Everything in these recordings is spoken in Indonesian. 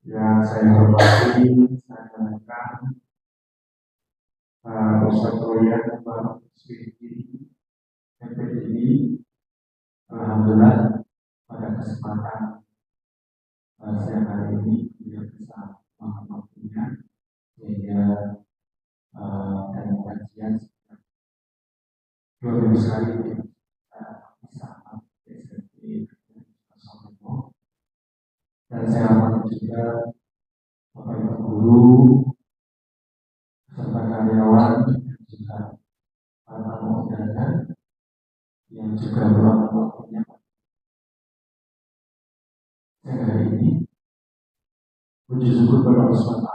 Yang saya hormati, saya kenalkan Ustaz Royan Bapak Switi MPDI. Alhamdulillah pada kesempatan siang hari ini beliau bisa waktunya sehingga dalam kajian 2 minggu sekali kita bisa seperti dan saya hormati juga Bapak Ibu guru serta karyawan dan juga para tamu undangan yang juga meluangkan waktunya siang hari ini. Puji syukur kepada Allah SWT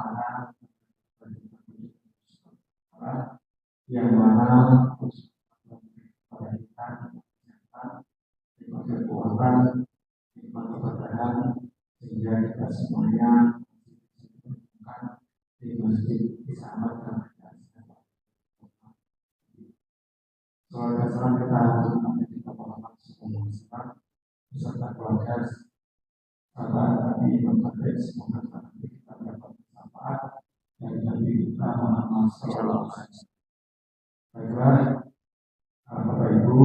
yang mana pada kita nikmat kekuatan, nikmat keberkahan sehingga kita semuanya ditemukan di masjid di sana dan soal salam kita untuk kita Muhammad SAW beserta keluarga sahabat Nabi Muhammad semoga nanti kita dapat manfaat dari Nabi kita Muhammad SAW. Baiklah, Bapak Ibu,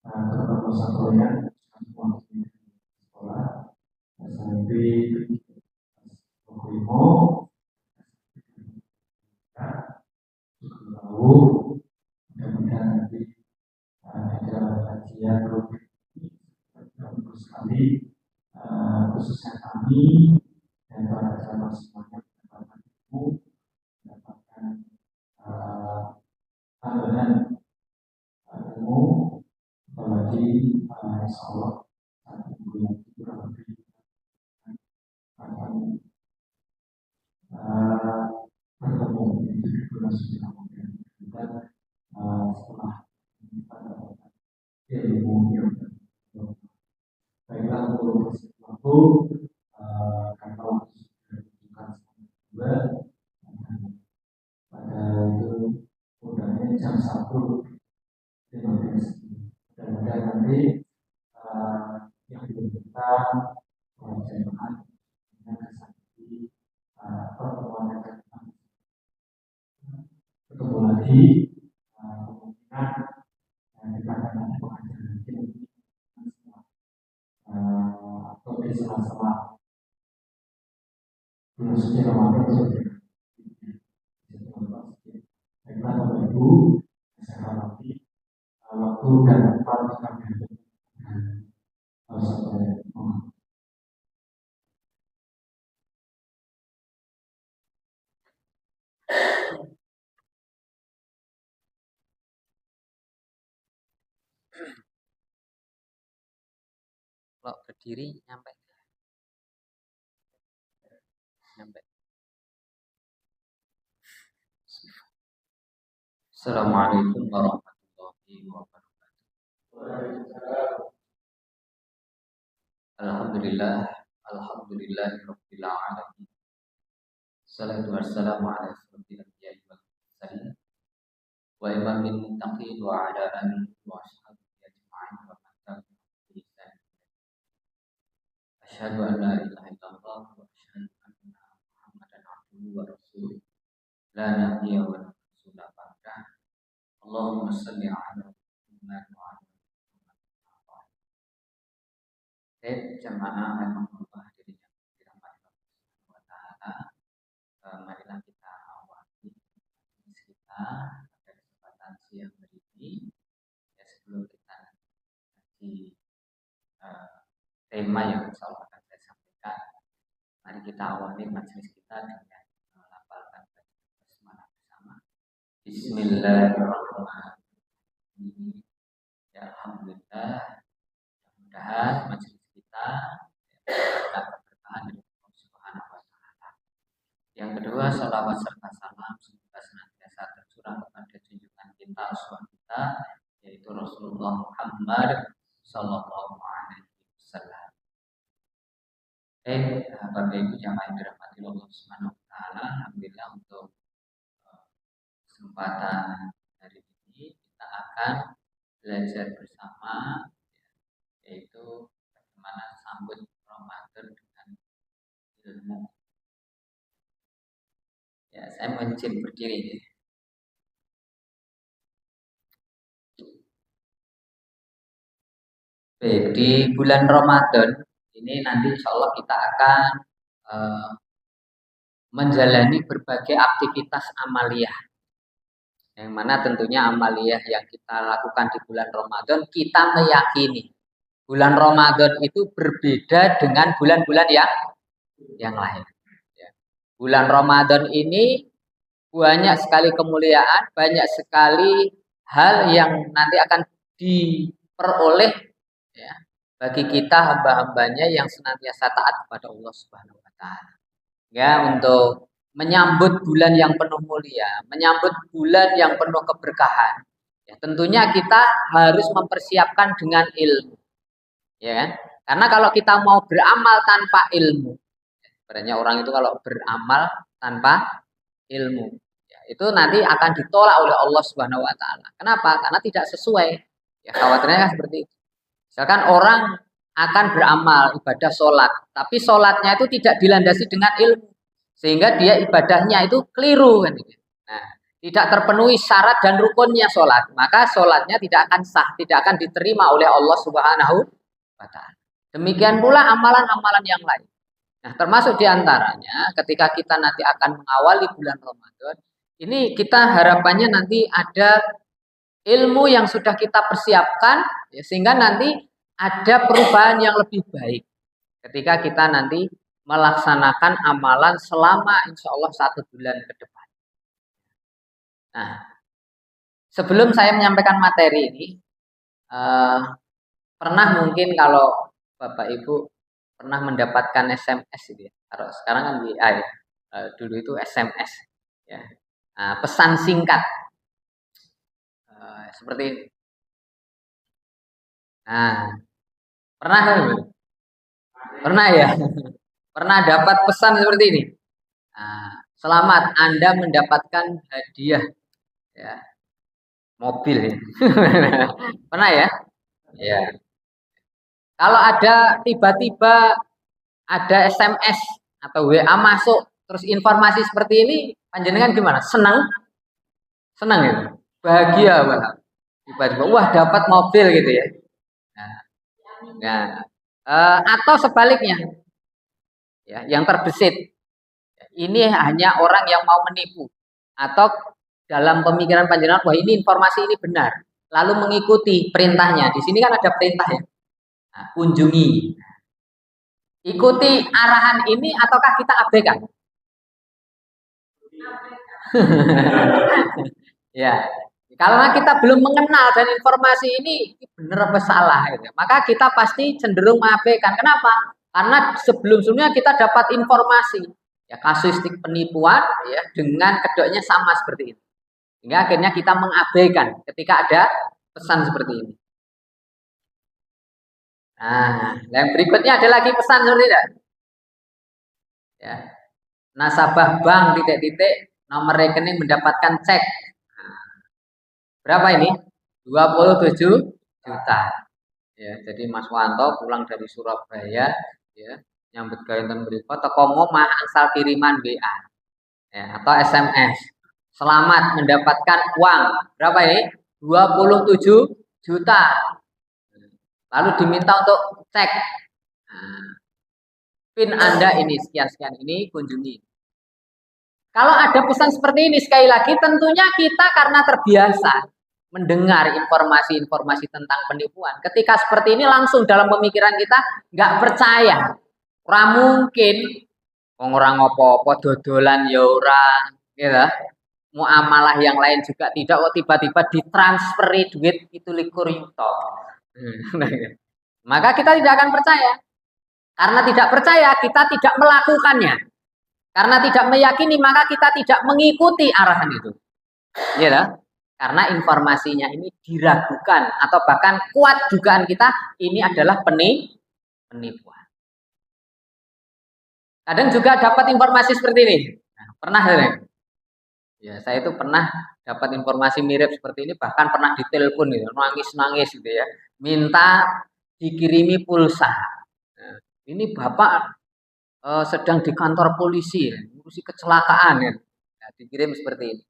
terutama satunya semua sekolah SMP Primo ya, tahu mudah-mudahan nanti ada kajian rutin bagus sekali khususnya kami dan para sahabat semuanya mendapatkan ilmu, mendapatkan tambahan ilmu, apalagi insya Allah satu minggu yang kurang lebih akan bertemu di bulan suci Ramadan dan setelah kita dapatkan ilmu yang baiklah untuk waktu karena waktu sudah menunjukkan juga pada itu mudahnya jam 1:15 dan nanti yang diminta oleh jemaat dengan kesakti pertemuan yang akan ketemu lagi kemungkinan kita akan ada pengajaran atau di sela-sela bulan suci Ramadan saja. Baiklah Bapak Ibu, saya hormati waktu dan tempat kami ada Kalau berdiri nyampe. Assalamualaikum warahmatullahi wabarakatuh. Alhamdulillahirabbil alamin. Salatu wassalamu ala asyrofil anbiya'i wal mursalin wa imamil muttaqin wa ala alihi wa ashabihi ajma'in wa man tabi'ahum bi ihsan. Asyhadu an la ilaha illallah wa asyhadu anna Muhammadan abduhu wa rasuluh. La nabiyya wa la rasula ba'da. Allahumma shalli ala Muhammad wa ala jamaah rahmatullah dirinya dirahmati Allah Subhanahu wa taala. Marilah kita awali kita pada kesempatan siang hari ini. Ya, sebelum kita nanti tema yang insya Allah akan saya sampaikan, mari kita awali majelis kita dengan melafalkan basmalah bersama. Bismillahirrahmanirrahim. Ya, alhamdulillah. Mudah-mudahan majelis kita dapat keberkahan dari Allah Subhanahu wa taala. Yang kedua, salawat serta salam semoga senantiasa tercurah kepada junjungan kita, uswah kita, yaitu Rasulullah Muhammad sallallahu alaihi wasallam. Bapak Ibu jamaah yang dirahmati Allah Subhanahu wa taala, alhamdulillah untuk kesempatan hari ini kita akan belajar bersama, yaitu bagaimana sambut Ramadan dengan ilmu. Ya, saya mau izin berdiri. Baik, di bulan Ramadan ini nanti insya Allah kita akan eh, menjalani berbagai aktivitas amaliyah. Yang mana tentunya amaliyah yang kita lakukan di bulan Ramadan, kita meyakini bulan Ramadan itu berbeda dengan bulan-bulan yang lain. Ya. Bulan Ramadan ini banyak sekali kemuliaan, banyak sekali hal yang nanti akan diperoleh ya, bagi kita hamba-hambanya yang senantiasa taat kepada Allah Subhanahu wa taala. Ya, untuk menyambut bulan yang penuh mulia, menyambut bulan yang penuh keberkahan. Ya, tentunya kita harus mempersiapkan dengan ilmu, ya kan? Karena kalau kita mau beramal tanpa ilmu, sebenarnya orang itu kalau beramal tanpa ilmu, ya, itu nanti akan ditolak oleh Allah Subhanahu wa taala. Kenapa? Karena tidak sesuai. Ya, khawatirnya kan seperti itu. Misalkan orang akan beramal ibadah sholat, tapi sholatnya itu tidak dilandasi dengan ilmu, sehingga dia ibadahnya itu keliru kan gitu. Nah, tidak terpenuhi syarat dan rukunnya sholat, maka sholatnya tidak akan sah, tidak akan diterima oleh Allah Subhanahu wa taala. Demikian pula amalan-amalan yang lain. Nah, termasuk diantaranya ketika kita nanti akan mengawali bulan Ramadan, ini kita harapannya nanti ada ilmu yang sudah kita persiapkan, ya, sehingga nanti ada perubahan yang lebih baik ketika kita nanti melaksanakan amalan selama insya Allah 1 bulan ke depan. Nah, sebelum saya menyampaikan materi ini, pernah mungkin kalau Bapak Ibu pernah mendapatkan SMS gitu ya. Kalau sekarang kan WA ya. Dulu itu SMS ya. Nah, pesan singkat seperti ini. Nah, pernah kan? Pernah ya? Pernah dapat pesan seperti ini. Nah, selamat Anda mendapatkan hadiah ya, mobil ya. Pernah ya? Ya. Kalau ada tiba-tiba ada SMS atau WA masuk terus informasi seperti ini, panjenengan gimana? Senang? Senang ya? Bahagia banget. Tiba-tiba wah dapat mobil gitu ya. Nah, nah atau sebaliknya ya, yang terbesit. Ini hanya orang yang mau menipu atau dalam pemikiran panjenengan wah ini informasi ini benar, lalu mengikuti perintahnya. Di sini kan ada perintah ya. Nah, kunjungi. Ikuti arahan ini ataukah kita abaikan? Ya, karena kita belum mengenal dan informasi ini benar apa salah, gitu. Maka kita pasti cenderung mengabaikan. Kenapa? Karena sebelum-sebelumnya kita dapat informasi, ya kasuistik penipuan, ya dengan kedoknya sama seperti ini. Hingga akhirnya kita mengabaikan ketika ada pesan seperti ini. Nah, yang berikutnya ada lagi pesan seperti itu. Ya, nasabah bank titik-titik nomor rekening mendapatkan cek. Nah, berapa ini? 27 juta. Ya, jadi Mas Wanto pulang dari Surabaya ya, nyambut gawe ten mriku teko ngomah angsal kiriman WA. Ya, atau SMS. Selamat mendapatkan uang. Berapa ini? 27 juta. Lalu diminta untuk cek. Nah, PIN Anda ini sekian-sekian ini kunjungi. Kalau ada pesan seperti ini sekali lagi tentunya kita karena terbiasa mendengar informasi-informasi tentang penipuan. Ketika seperti ini langsung dalam pemikiran kita nggak percaya. Ora mungkin orang apa-apa dodolan ya ora, gitu. Muamalah yang lain juga tidak kok tiba-tiba ditransferi duit itu likur yuto. Maka kita tidak akan percaya. Karena tidak percaya kita tidak melakukannya. Karena tidak meyakini maka kita tidak mengikuti arahan itu. Ya, karena informasinya ini diragukan atau bahkan kuat dugaan kita ini adalah penipuan. Kadang juga dapat informasi seperti ini. Nah, pernah ya, saya itu pernah dapat informasi mirip seperti ini, bahkan pernah ditelepon gitu, nangis-nangis gitu ya, minta dikirimi pulsa. Nah, ini Bapak sedang di kantor polisi ya, ngurusi kecelakaan ya. Nah, dikirim seperti ini.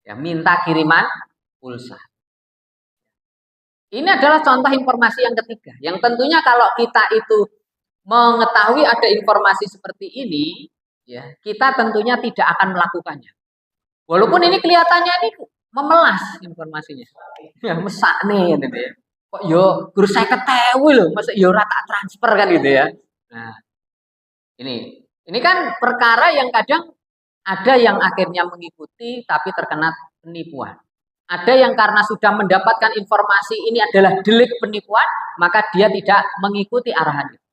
Ya, minta kiriman pulsa. Ini adalah contoh informasi yang ketiga. Yang tentunya kalau kita itu mengetahui ada informasi seperti ini, ya, kita tentunya tidak akan melakukannya. Walaupun ini kelihatannya ini memelas informasinya. Ya, mesak nih gitu ya. Kok yo guru saya ketewu loh, masa yo rata transfer kan gitu ya. Nah, ini kan perkara yang kadang ada yang akhirnya mengikuti tapi terkena penipuan. Ada yang karena sudah mendapatkan informasi ini adalah delik penipuan, maka dia tidak mengikuti arahan itu.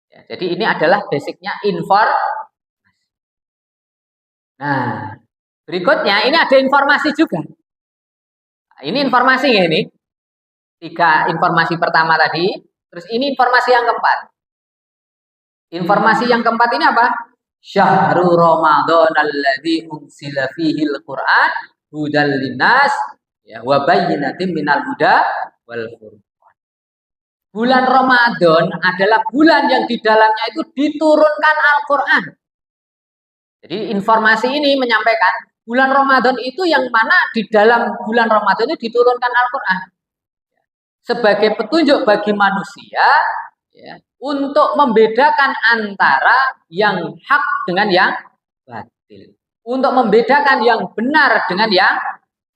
Ya, jadi ini adalah basicnya informasi. Nah, berikutnya ini ada informasi juga. Nah, ini informasi ya ini. 3 informasi pertama tadi, terus ini informasi yang keempat. Informasi yang keempat ini apa? Syahrul Ramadan alladzi unzila fihi al-Qur'an hudal linnas ya wa bayyinatin minal huda wal furqan. Bulan Ramadan adalah bulan yang di dalamnya itu diturunkan Al-Qur'an. Jadi informasi ini menyampaikan bulan Ramadan itu yang mana di dalam bulan Ramadan itu diturunkan Al-Qur'an. Sebagai petunjuk bagi manusia ya, untuk membedakan antara yang hak dengan yang batil. Untuk membedakan yang benar dengan yang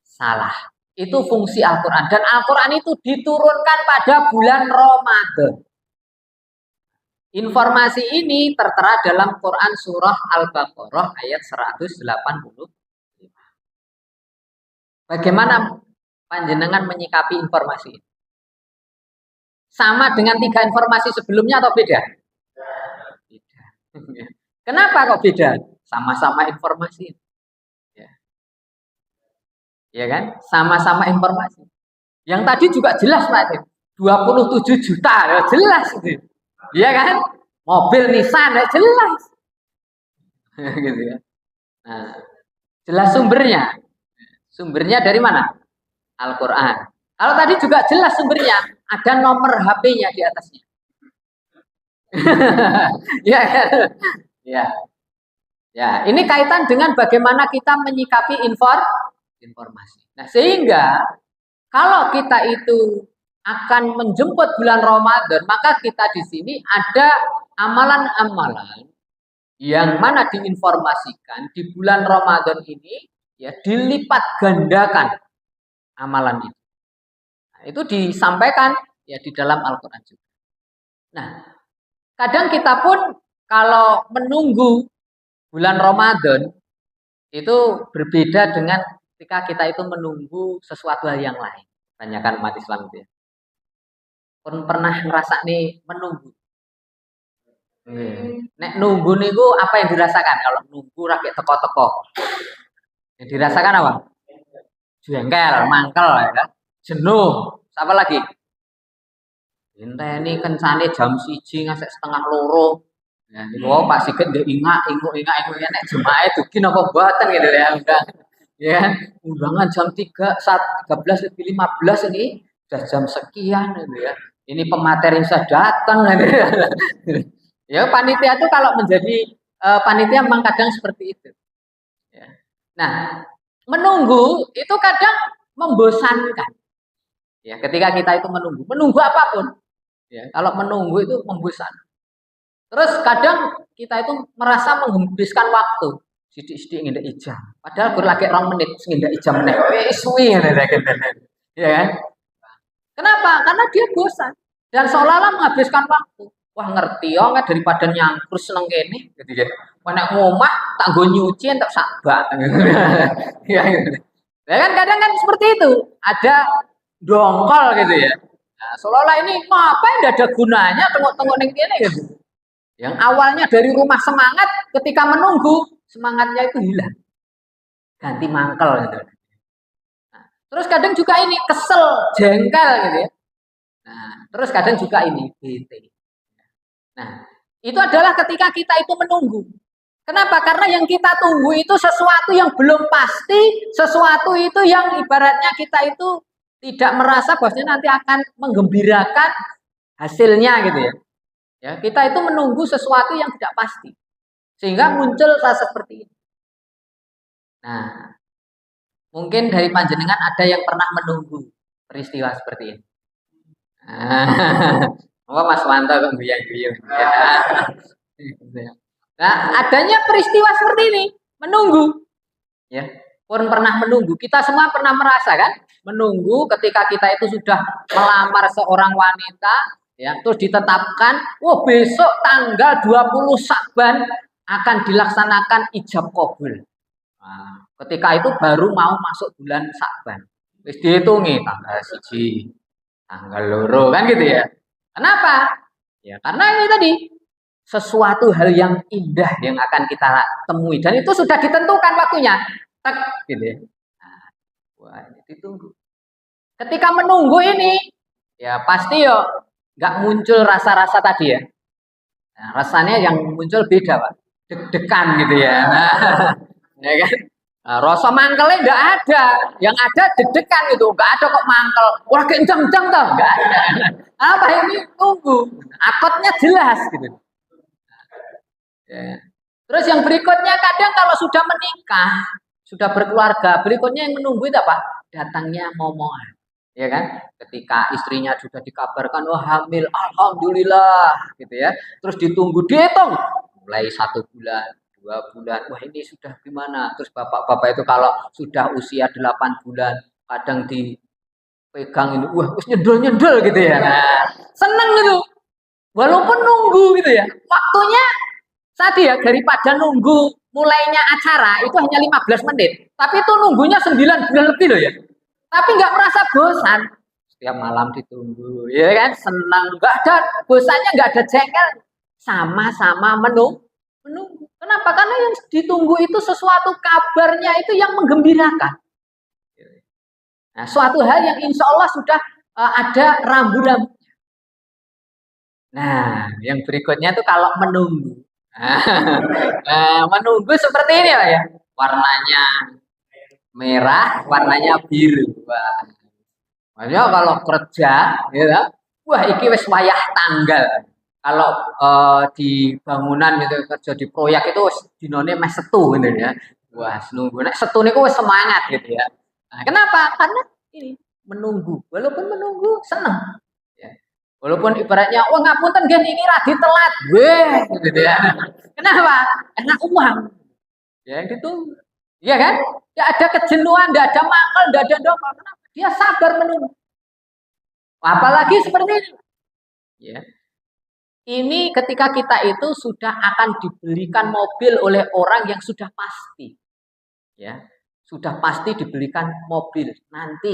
salah. Itu fungsi Al-Quran. Dan Al-Quran itu diturunkan pada bulan Ramadan. Informasi ini tertera dalam Quran Surah Al-Baqarah ayat 185. Bagaimana panjenengan menyikapi informasi ini? Sama dengan 3 informasi sebelumnya atau beda? Beda. Kenapa kok beda? Sama-sama informasi. Ya kan? Sama-sama informasi. Yang tadi juga jelas Pak, 27 juta, ya jelas itu. Iya kan? Mobil Nissan, ya jelas. Gitu ya. Nah, jelas sumbernya. Sumbernya dari mana? Al-Qur'an. Kalau tadi juga jelas sumbernya, ada nomor HP-nya di atasnya. Ya, ya. Ya, ini kaitan dengan bagaimana kita menyikapi informasi. Nah, sehingga kalau kita itu akan menjemput bulan Ramadan, maka kita di sini ada amalan-amalan yang mana diinformasikan di bulan Ramadan ini ya dilipat gandakan amalan itu. Nah, itu disampaikan ya di dalam Al-Qur'an juga. Nah, kadang kita pun kalau menunggu bulan Ramadan itu berbeda dengan ketika kita itu menunggu sesuatu hal yang lain. Tanyakan umat Islam itu ya. Pun pernah ngerasa nih menunggu. Nek nunggu niku apa yang dirasakan kalau nunggu rakyat teko-teko? Yang dirasakan apa? Jengkel, mangkel ya. Jenuh. Apa lagi? Ini kencane jam 1 ngasih setengah loro. Ya, wow, Pak Sigit ndek ingat nek jemaah dugi napa mboten gitu ya. Udah. Ya, undangan jam 13 lebih 15 ini sudah jam sekian gitu ya. Ini pemateri sudah datang gitu ya. Ya, panitia itu kalau menjadi panitia memang kadang seperti itu. Ya. Nah, menunggu itu kadang membosankan. Ya, ketika kita itu menunggu apapun. Ya, kalau menunggu itu membosankan. Terus kadang kita itu merasa menghabiskan waktu. Sidik-sidik ngindak ijam. Padahal gur lagi 2 menit ngindak ijam meneh. Wis suwi ngene ya kan? Kenapa? Karena dia bosan dan seolah-olah menghabiskan waktu. Wah ngerti yo nggak daripada nyangkrus seneng kene gitu ya. Nek ngomah tak nggo nyuci entek sakbak. Ya gitu. Ya kan kadang kan seperti itu. Ada dongkol gitu ya. Nah, seolah-olah ini ngapain enggak ada gunanya tengok-tengok ning kene gitu. Yang awalnya dari rumah semangat, ketika menunggu, semangatnya itu hilang. Ganti mangkel gitu. Nah, terus kadang juga ini kesel, jengkel gitu ya. Nah, terus kadang juga ini bete. Nah, itu adalah ketika kita itu menunggu. Kenapa? Karena yang kita tunggu itu sesuatu yang belum pasti, sesuatu itu yang ibaratnya kita itu tidak merasa bahwasanya nanti akan menggembirakan hasilnya gitu ya. Ya, kita itu menunggu sesuatu yang tidak pasti. Sehingga muncul rasa seperti ini. Nah, mungkin dari panjenengan ada yang pernah menunggu peristiwa seperti ini. Oh, Mas Wanto kok guyang-guyang. Ya. Nah, adanya peristiwa seperti ini, menunggu. Ya, pun pernah menunggu. Kita semua pernah merasa kan, menunggu ketika kita itu sudah melamar seorang wanita, ya, terus ditetapkan, wah besok tanggal 20 Syakban akan dilaksanakan ijab kabul. Nah, ketika itu baru mau masuk bulan Syakban. Wis dihitungi tanggal 1, tanggal loro kan gitu ya. Kenapa? Ya, karena ini tadi sesuatu hal yang indah yang akan kita temui dan itu sudah ditentukan waktunya. Tek gitu ya. Nah, wah, ditunggu. Ketika menunggu ini ya pasti yo nggak muncul rasa-rasa tadi ya. Nah, rasanya yang muncul beda, Pak. Deg-degan gitu ya. Nah, ya kan? Nah, rasa mangkelnya nggak ada, yang ada deg-degan gitu, nggak ada kok mangkel. Wah kencang-kencang toh, nggak ada. Apa ini tunggu, akotnya jelas gitu. Ya. Terus yang berikutnya kadang kalau sudah menikah, sudah berkeluarga, berikutnya yang menunggu itu apa? Datangnya momongan, ya kan? Ketika istrinya sudah dikabarkan, wah hamil, alhamdulillah, gitu ya. Terus ditunggu, dihitung, mulai 1 bulan. 2 bulan, wah ini sudah gimana? Terus bapak-bapak itu kalau sudah usia 8 bulan, kadang dipegang ini, wah nyendel-nyendel gitu ya. Nah, seneng gitu, walaupun nunggu gitu ya. Waktunya tadi ya, daripada nunggu mulainya acara itu hanya 15 menit, tapi itu nunggunya 9 bulan lebih loh ya. Tapi nggak merasa bosan. Setiap malam ditunggu, ya kan? Senang, nggak ada bosannya, nggak ada jengkel, sama-sama menunggu. Kenapa? Karena yang ditunggu itu sesuatu kabarnya itu yang menggembirakan. Nah, suatu hal yang insya Allah sudah ada rambu-rambu. Nah, yang berikutnya itu kalau menunggu. Nah, menunggu seperti ini Pak ya. Warnanya merah, warnanya biru. Wah. Makanya kalau kerja, ya, wah iki wis wayah tanggal. Kalau di bangunan gitu kerja di proyek itu dinone meh setu gitu ya. Wah, nunggu nek setu niku wis semangat gitu ya. Nah, kenapa? Karena ini menunggu. Walaupun menunggu seneng. Ya. Walaupun ibaratnya, wah ngapunten nggih niki radi telat. Weh, gitu ya. Kenapa? Karena uang. Ya gitu. Iya kan? Tidak ada kejenuhan, tidak ada mangkel, tidak ada dongkol. Kenapa? Dia sabar menunggu. Apalagi seperti ini. Ya. Ini ketika kita itu sudah akan dibelikan mobil oleh orang yang sudah pasti. Ya. Sudah pasti dibelikan mobil. Nanti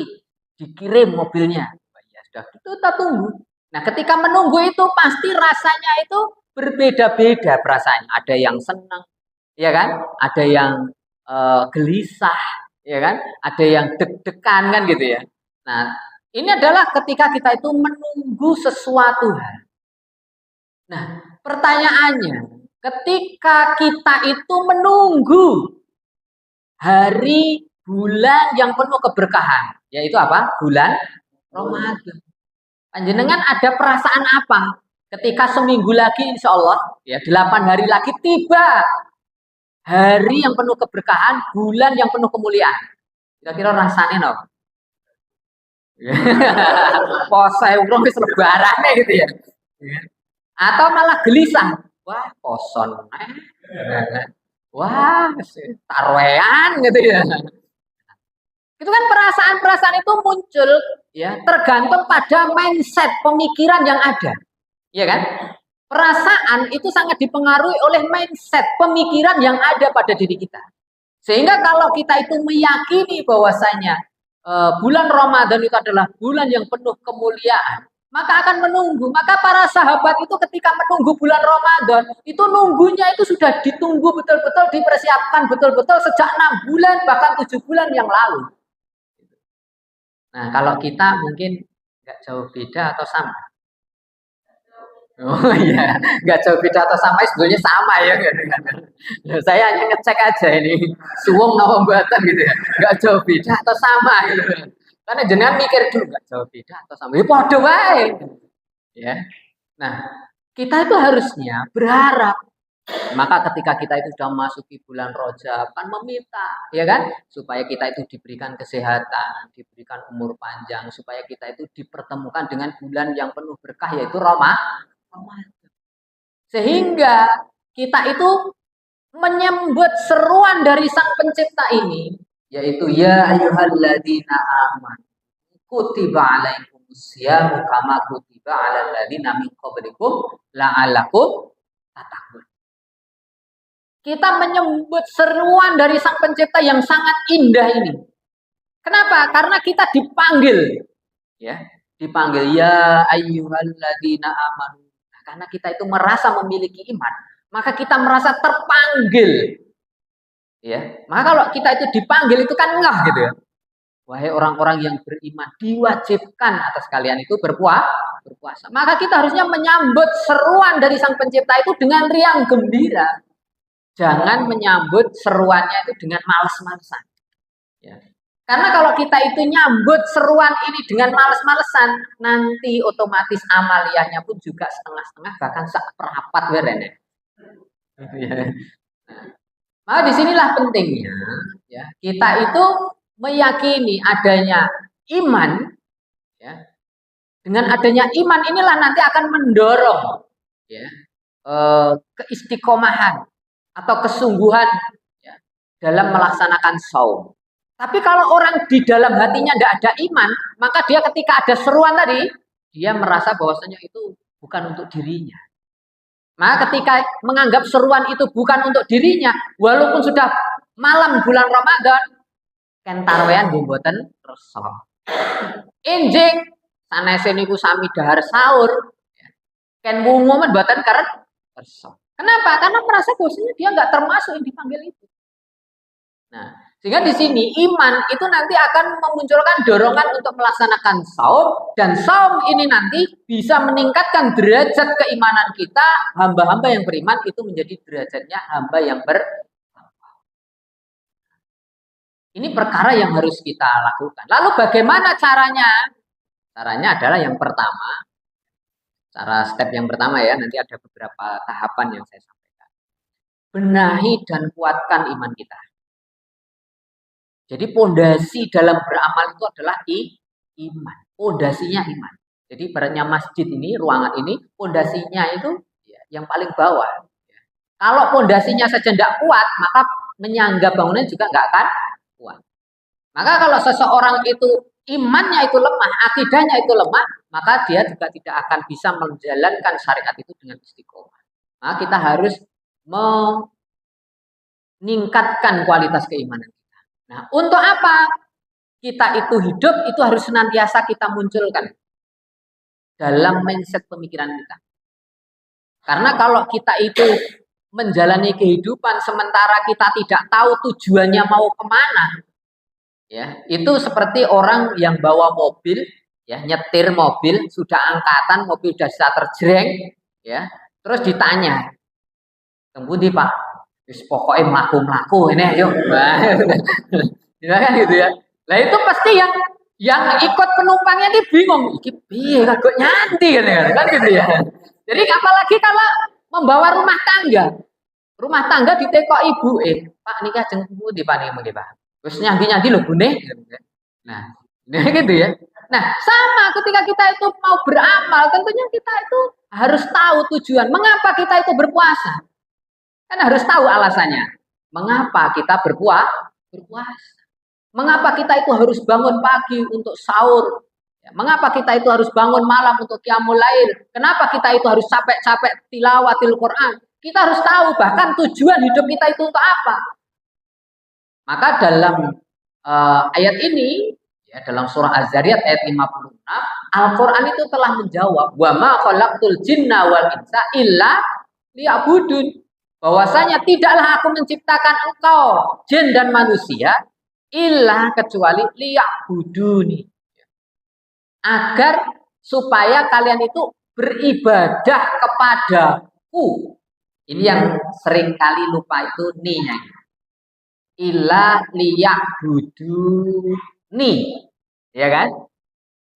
dikirim mobilnya. Ya sudah, itu kita tunggu. Nah, ketika menunggu itu pasti rasanya itu berbeda-beda perasaannya. Ada yang senang, ya kan? Ada yang gelisah, ya kan? Ada yang deg-degan kan gitu ya. Nah, ini adalah ketika kita itu menunggu sesuatu hal. Nah, pertanyaannya, ketika kita itu menunggu hari bulan yang penuh keberkahan, yaitu apa? Bulan Ramadan. Panjenengan ada perasaan apa? Ketika seminggu lagi insya Allah, ya 8 hari lagi tiba hari yang penuh keberkahan, bulan yang penuh kemuliaan. Kira-kira rasanya no? Posai urung wis lebarane gitu ya. Atau malah gelisah. Wah, poson. Wah, tarwean gitu ya. Itu kan perasaan-perasaan itu muncul ya tergantung pada mindset pemikiran yang ada. Ya kan? Perasaan itu sangat dipengaruhi oleh mindset pemikiran yang ada pada diri kita. Sehingga kalau kita itu meyakini bahwasanya bulan Ramadan itu adalah bulan yang penuh kemuliaan, maka akan menunggu. Maka para sahabat itu ketika menunggu bulan Ramadan, itu nunggunya itu sudah ditunggu betul-betul, dipersiapkan betul-betul sejak 6 bulan, bahkan 7 bulan yang lalu. Nah, kalau kita mungkin nggak jauh beda atau sama. Oh iya, nggak jauh beda atau sama, sebetulnya sama ya. Saya hanya ngecek aja ini, suwung apa buatan gitu ya. Nggak jauh beda atau sama gitu. Karena jenengan mikir dulu nggak jauh beda atau sama. Ya podo wae. Ya. Nah, kita itu harusnya berharap Maka ketika kita itu sudah memasuki bulan Rajab kan meminta, ya kan, supaya kita itu diberikan kesehatan, diberikan umur panjang, supaya kita itu dipertemukan dengan bulan yang penuh berkah yaitu Ramadan. Sehingga kita itu menyambut seruan dari Sang Pencipta ini, yaitu ya ayyuhalladzina amanu kutiba alaikumusyamu kama kutiba alal ladzina min qablikum la'allakum tattaqun. Kita menyambut seruan dari Sang Pencipta yang sangat indah ini. Kenapa? Karena kita dipanggil, ya, dipanggil ya ayyuhalladzina amanu. Karena kita itu merasa memiliki iman, maka kita merasa terpanggil. Ya, maka kalau kita itu dipanggil itu kan ngeh gitu ya. Wahai orang-orang yang beriman, diwajibkan atas kalian itu berpuasa. Maka kita harusnya menyambut seruan dari Sang Pencipta itu dengan riang gembira. Jangan menyambut seruannya itu dengan males-malesan. Ya. Karena kalau kita itu nyambut seruan ini dengan males-malesan, nanti otomatis amaliyahnya pun juga setengah-setengah, bahkan seperempat berene. Ya. Maka disinilah pentingnya, ya, kita itu meyakini adanya iman, ya. Dengan adanya iman inilah nanti akan mendorong, ya, keistiqomahan atau kesungguhan, ya, dalam melaksanakan saum. Tapi kalau orang di dalam hatinya tidak ada iman, maka dia ketika ada seruan tadi, dia merasa bahwasanya itu bukan untuk dirinya. Maka ketika menganggap seruan itu bukan untuk dirinya, walaupun sudah malam bulan Ramadan, kan tarwean nggih mboten resa. Enjing sanese niku sami dahar sahur, kan wungu men mboten kersa. Kenapa? Karena merasa bahwasanya dia nggak termasuk yang dipanggil itu. Nah, sehingga di sini iman itu nanti akan memunculkan dorongan untuk melaksanakan saum, dan saum ini nanti bisa meningkatkan derajat keimanan kita. Hamba-hamba yang beriman itu menjadi derajatnya hamba yang ini perkara yang harus kita lakukan. Lalu bagaimana caranya? Caranya adalah yang pertama, cara step yang pertama ya, nanti ada beberapa tahapan yang saya sampaikan. Benahi dan kuatkan iman kita. Jadi pondasi dalam beramal itu adalah iman. Pondasinya iman. Jadi ibaratnya masjid ini, ruangan ini, pondasinya itu ya, yang paling bawah. Kalau pondasinya saja tidak kuat, maka menyangga bangunan juga nggak akan kuat. Maka kalau seseorang itu imannya itu lemah, akidahnya itu lemah, maka dia juga tidak akan bisa menjalankan syariat itu dengan istiqomah. Maka kita harus meningkatkan kualitas keimanan kita. Nah, untuk apa kita itu hidup, itu harus senantiasa kita munculkan dalam mindset pemikiran kita. Karena kalau kita itu menjalani kehidupan sementara kita tidak tahu tujuannya mau kemana, ya, itu seperti orang yang bawa mobil, ya, nyetir mobil sudah angkatan, mobil sudah terjreng, ya, terus ditanya, "Tembundi Pak?" Wis pokoknya mlaku-mlaku ini ayo. Ya kan gitu ya. Nah itu pasti yang ikut penumpangnya ini bingung, iki piye kagok nyanti kan gitu ya. Jadi apalagi kalau membawa rumah tangga. Rumah tangga ditekok ibu, Pak niki ajeng pundi Pak niki Pak. Wis nyanti-nyanti lho Bune. Nah, gitu ya. Nah, sama ketika kita itu mau beramal, tentunya kita itu harus tahu tujuan. Mengapa kita itu berpuasa? Kan harus tahu alasannya. Mengapa kita berpuasa? Mengapa kita itu harus bangun pagi untuk sahur? Mengapa kita itu harus bangun malam untuk qiyamul lail? Kenapa kita itu harus capek-capek tilawatil Quran? Kita harus tahu bahkan tujuan hidup kita itu untuk apa. Maka dalam ayat ini, ya, dalam surah Az-Zariyat ayat 56, Al-Quran itu telah menjawab, wa ma khalaqtul jinna wal insa illa liya'budun. Bahwasanya tidaklah aku menciptakan engkau, jin dan manusia, illa kecuali liya'buduni. Agar supaya kalian itu beribadah kepadaku. Ini yang sering kali lupa itu ni-nya. Illa liya'buduni. Ya kan?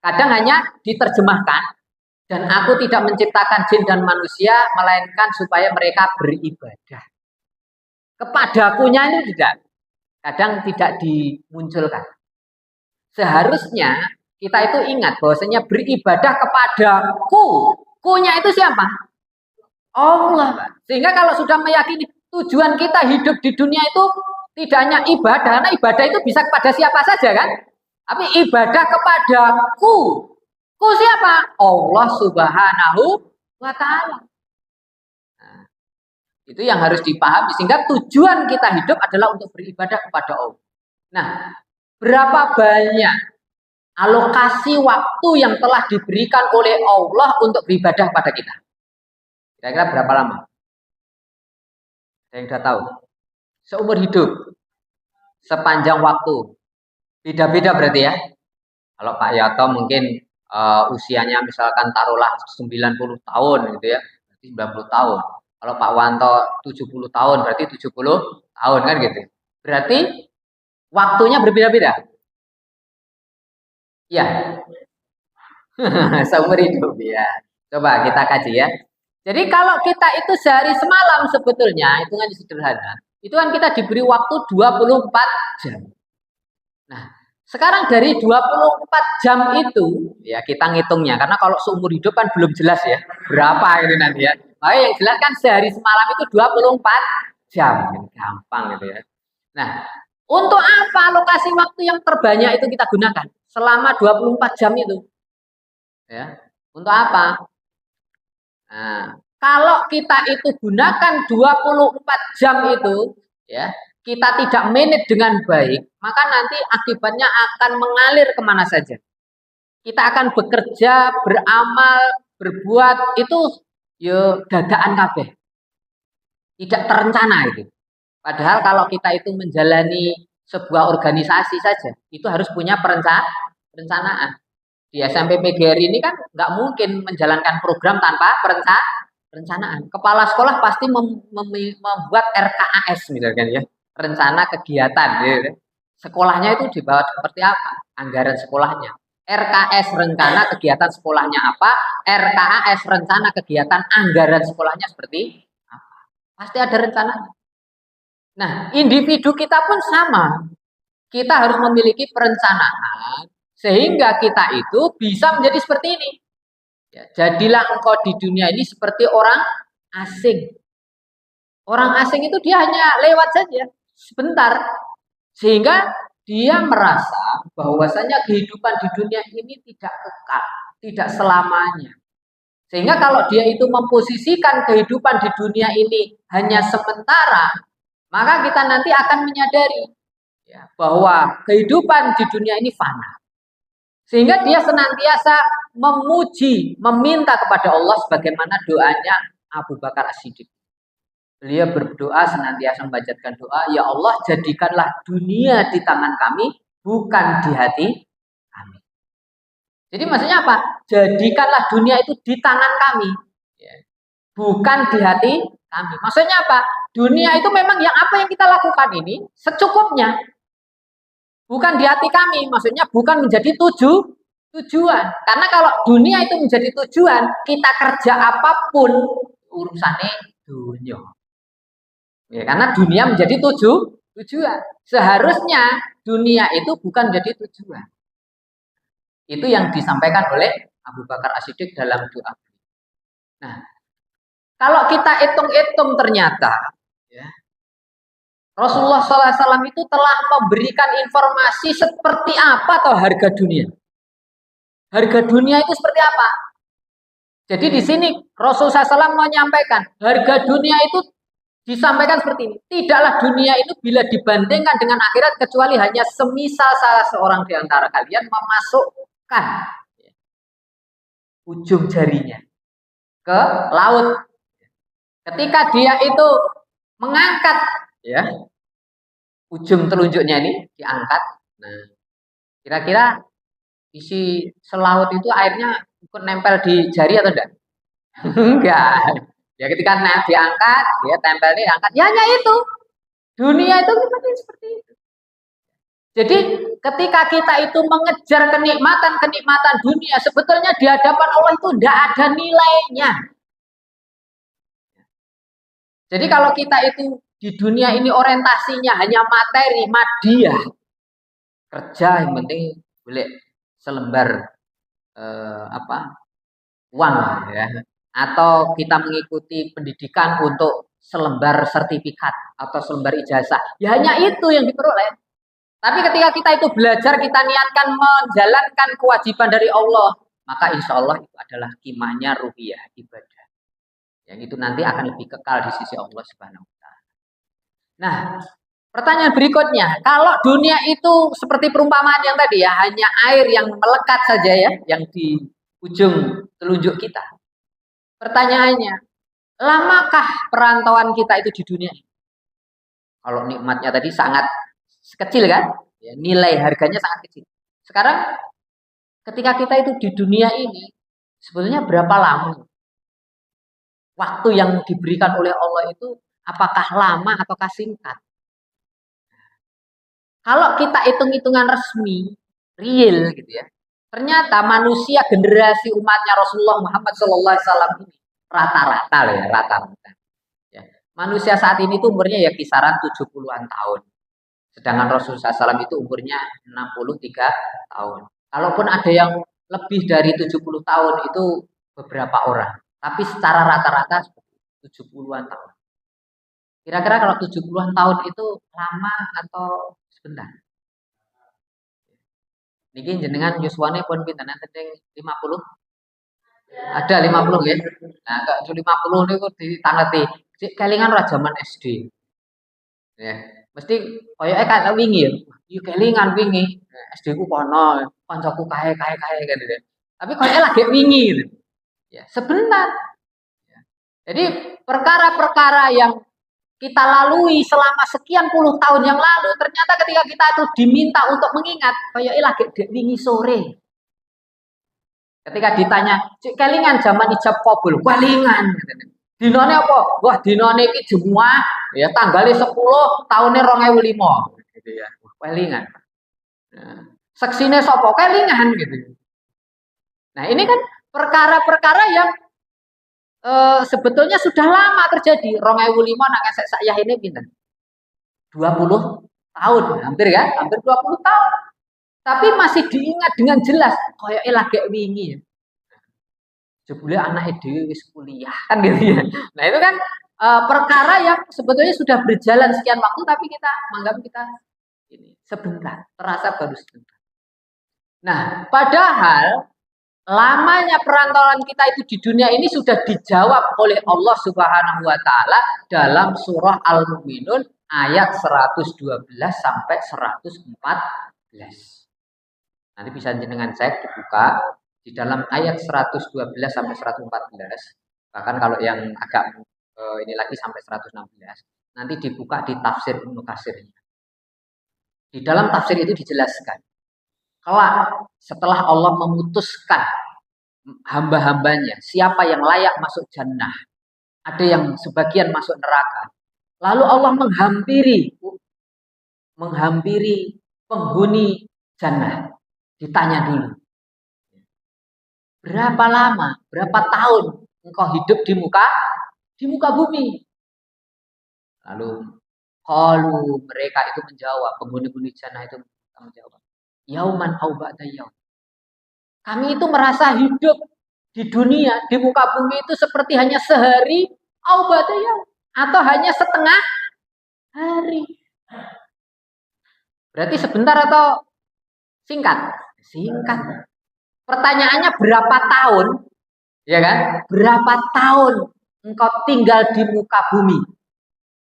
Kadang hanya diterjemahkan Dan aku tidak menciptakan jin dan manusia melainkan supaya mereka beribadah. Kepadakunya ini kadang tidak dimunculkan. Seharusnya kita itu ingat bahwasanya beribadah kepadaku. Ku-nya itu siapa? Allah. Sehingga kalau sudah meyakini tujuan kita hidup di dunia itu tidak hanya ibadah, karena ibadah itu bisa kepada siapa saja kan? Tapi ibadah kepadaku. Ku siapa? Allah Subhanahu wa Ta'ala. Nah, itu yang harus dipahami, sehingga tujuan kita hidup adalah untuk beribadah kepada Allah. Nah, berapa banyak alokasi waktu yang telah diberikan oleh Allah untuk beribadah pada kita? Kira-kira berapa lama? Ada yang sudah tahu? Seumur hidup, sepanjang waktu. Beda-beda berarti ya. Kalau Pak Yato mungkin usianya misalkan taruhlah 90 tahun gitu ya, berarti 90 tahun. Kalau Pak Wanto 70 tahun, berarti 70 tahun kan gitu. Berarti waktunya berbeda-beda. Ya. Seumur hidup ya. Coba kita kaji ya. Jadi kalau kita itu sehari semalam sebetulnya, hitungan sederhana, itu kan kita diberi waktu 24 jam. Nah, sekarang dari 24 jam itu, ya kita ngitungnya, karena kalau seumur hidup kan belum jelas ya, berapa ini nanti ya. Makanya yang jelas kan sehari semalam itu 24 jam, gampang gitu ya. Nah, untuk apa alokasi waktu yang terbanyak itu kita gunakan selama 24 jam itu? Ya, untuk apa? Nah, kalau kita itu gunakan 24 jam itu, ya, kita tidak manage dengan baik, maka nanti akibatnya akan mengalir kemana saja. Kita akan bekerja, beramal, berbuat itu yo dadaan kabeh. Tidak terencana itu. Padahal kalau kita itu menjalani sebuah organisasi saja, itu harus punya perencanaan. Di SMP PGRI ini kan nggak mungkin menjalankan program tanpa perencanaan. Kepala sekolah pasti membuat RKAS misalkan ya, rencana kegiatan. Ya. Sekolahnya itu dibawa seperti apa? Anggaran sekolahnya. RKS rencana kegiatan sekolahnya apa? RKAS rencana kegiatan anggaran sekolahnya seperti apa? Pasti ada rencananya. Nah, individu kita pun sama. Kita harus memiliki perencanaan sehingga kita itu bisa menjadi seperti ini. Ya, jadilah engkau di dunia ini seperti orang asing. Orang asing itu dia hanya lewat saja, sebentar. Sehingga dia merasa bahwasanya kehidupan di dunia ini tidak kekal, tidak selamanya. Sehingga kalau dia itu memposisikan kehidupan di dunia ini hanya sementara, maka kita nanti akan menyadari ya, bahwa kehidupan di dunia ini fana. Sehingga dia senantiasa memuji, meminta kepada Allah sebagaimana doanya Abu Bakar As-Siddiq. Beliau berdoa senantiasa membacakan doa, ya Allah jadikanlah dunia di tangan kami, bukan di hati kami. Jadi maksudnya apa? Jadikanlah dunia itu di tangan kami, bukan di hati kami. Maksudnya apa? Dunia itu memang yang apa yang kita lakukan ini secukupnya. Bukan di hati kami, maksudnya bukan menjadi tujuan. Karena kalau dunia itu menjadi tujuan, kita kerja apapun urusannya dunia. Ya, karena dunia menjadi tujuan. Seharusnya dunia itu bukan menjadi tujuan. Itu yang disampaikan oleh Abu Bakar As-Siddiq dalam doa. Nah, kalau kita hitung-hitung ternyata, ya, Rasulullah SAW itu telah memberikan informasi seperti apa atau harga dunia. Harga dunia itu seperti apa? Jadi di sini Rasulullah SAW mau menyampaikan harga dunia itu disampaikan seperti ini. Tidaklah dunia itu bila dibandingkan dengan akhirat kecuali hanya semisal salah seorang di antara kalian memasukkan ujung jarinya ke laut. Ketika dia itu mengangkat ya ujung telunjuknya ini diangkat. Nah, kira-kira isi selaut itu airnya ikut nempel di jari atau enggak? Enggak. Ya ketika diangkat, dia tempel ini angkat. Ya hanya itu. Dunia itu seperti itu. Jadi ketika kita itu mengejar kenikmatan dunia, sebetulnya di hadapan Allah itu tidak ada nilainya. Jadi kalau kita itu di dunia ini orientasinya hanya materi, madiah, kerja yang penting boleh selembar uang ya, atau kita mengikuti pendidikan untuk selembar sertifikat atau selembar ijazah, ya hanya itu yang diperoleh. Tapi ketika kita itu belajar, kita niatkan menjalankan kewajiban dari Allah, maka insya Allah itu adalah kimahnya ruhiyah, ibadah. Yang itu nanti akan lebih kekal di sisi Allah Subhanahu wa Ta'ala. Nah, pertanyaan berikutnya, kalau dunia itu seperti perumpamaan yang tadi ya, hanya air yang melekat saja ya, yang di ujung telunjuk kita. Pertanyaannya, lamakah perantauan kita itu di dunia ini? Kalau nikmatnya tadi sangat kecil kan? Ya, nilai harganya sangat kecil. Sekarang ketika kita itu di dunia ini, sebetulnya berapa lama waktu yang diberikan oleh Allah itu, apakah lama ataukah singkat? Kalau kita hitung-hitungan resmi, real gitu ya, ternyata manusia generasi umatnya Rasulullah Muhammad SAW ini rata-rata loh ya, rata-rata. Ya. Manusia saat ini tuh umurnya ya kisaran 70-an tahun. Sedangkan Rasulullah SAW itu umurnya 63 tahun. Kalaupun ada yang lebih dari 70 tahun itu beberapa orang. Tapi secara rata-rata 70-an tahun. Kira-kira kalau 70-an tahun itu lama atau sebentar? Niki jenengan yuswane pun pinten enten 50? Ada 50 ya. Nah, kalau 50 niku ditangeti kelingan ora jaman SD. Ya, mesti koyoke kan wingi ya. Yo kelingan wingi. SD ku kono, kancaku kae gitu ya. Tapi koyoke lagi wingi gitu. Ya, sebentar. Ya. Jadi perkara-perkara yang kita lalui selama sekian puluh tahun yang lalu, ternyata ketika kita itu diminta untuk mengingat, koyoke lagi wingi sore. Ketika ditanya, "Cik kelingan zaman ijab kabul?" Kelingan gitu. Dinane apa? Wah, dinane iki Jumat, ya tanggalnya 10, tahunnya 2005 gitu ya. Kelingan. Nah, seksine sapa? Kelingan gitu. Nah, ini kan perkara-perkara yang sebetulnya sudah lama terjadi. 2005 nak ngesek saya ini pinten? 20 tahun, hampir kan? Hampir 20 tahun. Tapi masih diingat dengan jelas, koyoke lagi wingi. Jebule anake dhewe wis kuliah kan gitu ya. Nah, itu kan perkara yang sebetulnya sudah berjalan sekian waktu tapi kita menganggap kita ini sebentar, terasa baru sebentar. Nah, padahal lamanya perantauan kita itu di dunia ini sudah dijawab oleh Allah Subhanahu wa taala dalam surah Al-Mu'minun ayat 112 sampai 114. Nanti bisa jenengan cek dibuka di dalam ayat 112 sampai 114. Bahkan kalau yang agak ini lagi sampai 116. Nanti dibuka di tafsir Ibnu Katsir. Di dalam tafsir itu dijelaskan, kelak setelah Allah memutuskan hamba-hambanya siapa yang layak masuk jannah, ada yang sebagian masuk neraka. Lalu Allah menghampiri penghuni jannah. Ditanya dulu, berapa lama, berapa tahun engkau hidup di muka bumi? Lalu mereka itu menjawab, penghuni jannah itu menjawab, yauman au ba'da yaum. Kami itu merasa hidup di dunia, di muka bumi itu seperti hanya sehari au ba'da yaum, atau hanya setengah hari. Berarti sebentar atau singkat? Singkat. Pertanyaannya berapa tahun? Ya kan? Berapa tahun engkau tinggal di muka bumi?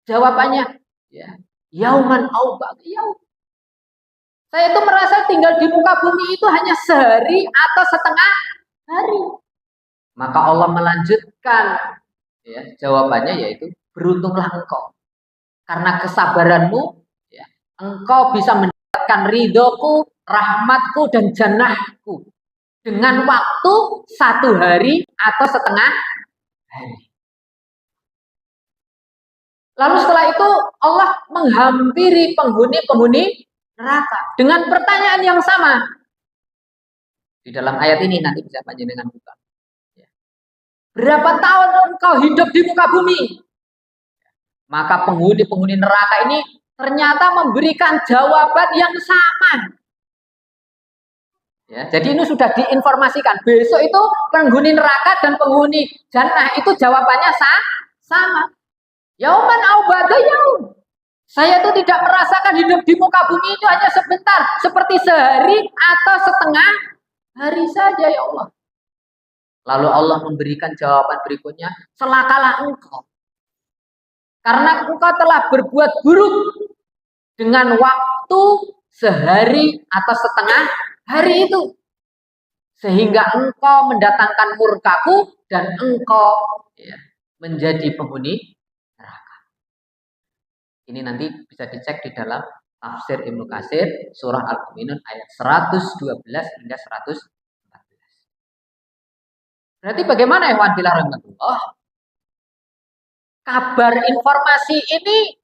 Jawabannya, ya, yauman au ba'da yaum. Saya itu merasa tinggal di muka bumi itu hanya sehari atau setengah hari. Maka Allah melanjutkan ya, jawabannya yaitu beruntunglah engkau. Karena kesabaranmu, ya, engkau bisa mendapatkan ridhoku, rahmatku dan jannahku dengan waktu 1 hari atau setengah hari. Lalu setelah itu Allah menghampiri penghuni neraka dengan pertanyaan yang sama. Di dalam ayat ini nanti bisa panjenengan buka. Berapa tahun engkau hidup di muka bumi? Maka penghuni-penghuni neraka ini ternyata memberikan jawaban yang sama. Ya, jadi ini sudah diinformasikan. Besok itu penghuni neraka dan penghuni jannah itu jawabannya sama. Yauman au ba'da yaum. Saya itu tidak merasakan hidup di muka bumi itu hanya sebentar, seperti sehari atau setengah hari saja ya Allah. Lalu Allah memberikan jawaban berikutnya, celakalah engkau. Karena engkau telah berbuat buruk dengan waktu sehari atau setengah hari itu. Sehingga engkau mendatangkan murkaku dan engkau menjadi penghuni neraka. Ini nanti bisa dicek di dalam tafsir Ibnu Katsir surah Al-Mu'minun ayat 112 hingga 114. Berarti bagaimana ya wan rahmatullah? Kabar informasi ini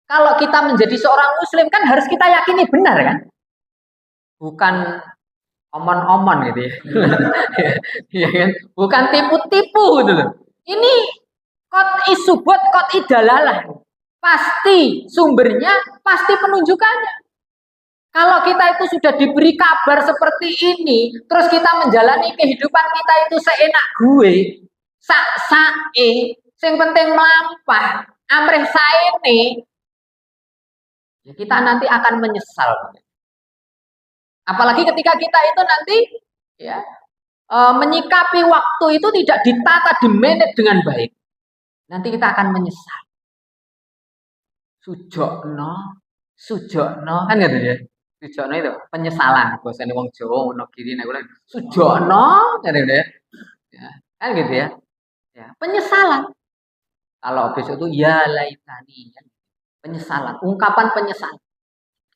kalau kita menjadi seorang muslim kan harus kita yakini benar kan? Bukan omon-omon gitu ya. Ya kan? Bukan tipu-tipu gitu loh. Ini qat'i subut, qat'i dalalah. Pasti sumbernya, pasti penunjukannya. Kalau kita itu sudah diberi kabar seperti ini, terus kita menjalani kehidupan kita itu seenak gue, sak-sae, sing penting melampah, amrih saene, ya kita nanti akan menyesal. Apalagi ketika kita itu nanti ya menyikapi waktu itu tidak ditata, dimanage dengan baik. Nanti kita akan menyesal. Sujokno, kan gitu ya. Sujokno itu penyesalan. Bahasane wong Jawa ono kiri nek sujokno, kan gitu ya. Ya, kan gitu ya. Ya, penyesalan. Kalau besok itu ya laitani, kan? Penyesalan, ungkapan penyesalan.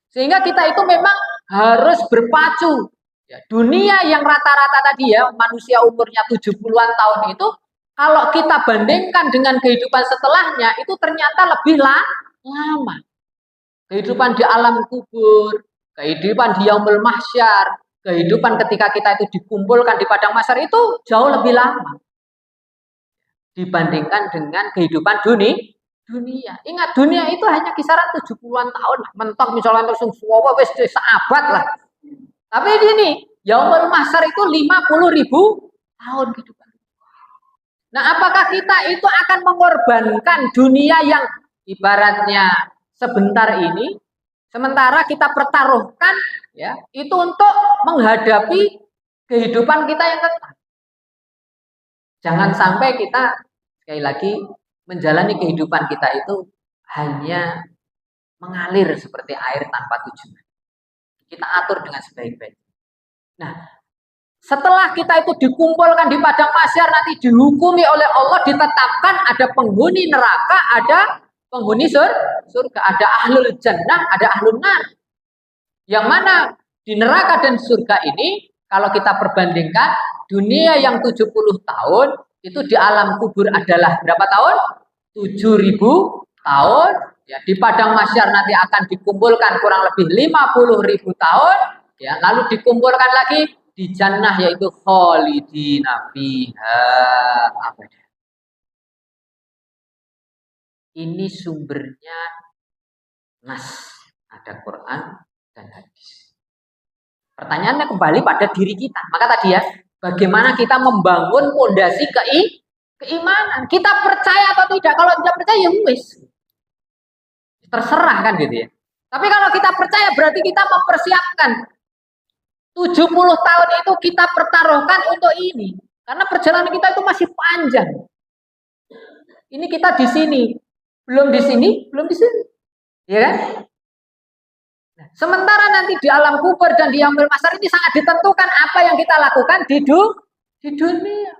Sehingga kita itu memang harus berpacu. Ya, dunia yang rata-rata tadi ya, manusia umurnya 70-an tahun itu, kalau kita bandingkan dengan kehidupan setelahnya, itu ternyata lebih lama. Kehidupan di alam kubur, kehidupan di yaumul mahsyar, kehidupan ketika kita itu dikumpulkan di padang mahsyar itu jauh lebih lama dibandingkan dengan kehidupan dunia. Ingat, dunia itu hanya kisaran 70-an tahun. Mentok misalnya terus wis seabad lah. Tapi ini yaumul mahsyar itu 50.000 tahun kehidupan. Nah, apakah kita itu akan mengorbankan dunia yang ibaratnya sebentar ini, sementara kita pertaruhkan ya itu untuk menghadapi kehidupan kita yang kekal. Jangan sampai kita sekali lagi menjalani kehidupan kita itu hanya mengalir seperti air tanpa tujuan. Kita atur dengan sebaik-baiknya. Nah, setelah kita itu dikumpulkan di padang mahsyar, nanti dihukumi oleh Allah, ditetapkan ada penghuni neraka, ada penghuni surga, ada ahlul jannah, ada ahlul nar. Yang mana di neraka dan surga ini, kalau kita perbandingkan, dunia yang 70 tahun, itu di alam kubur adalah berapa tahun? 7.000 tahun. Ya, di padang mahsyar nanti akan dikumpulkan kurang lebih 50.000 tahun. Ya, lalu dikumpulkan lagi di jannah yaitu khalidina fiha abada. Ini sumbernya nas, ada Quran dan hadis. Pertanyaannya kembali pada diri kita. Maka tadi ya, bagaimana kita membangun fondasi keimanan? Kita percaya atau tidak? Kalau tidak percaya ya wis. Terserah kan gitu ya. Tapi kalau kita percaya berarti kita mempersiapkan 70 tahun itu kita pertaruhkan untuk ini. Karena perjalanan kita itu masih panjang. Ini kita di sini, belum di sini, belum di sini. Ya kan? Nah, sementara nanti di alam kubur dan di yaumul mahsyar ini sangat ditentukan apa yang kita lakukan di dunia.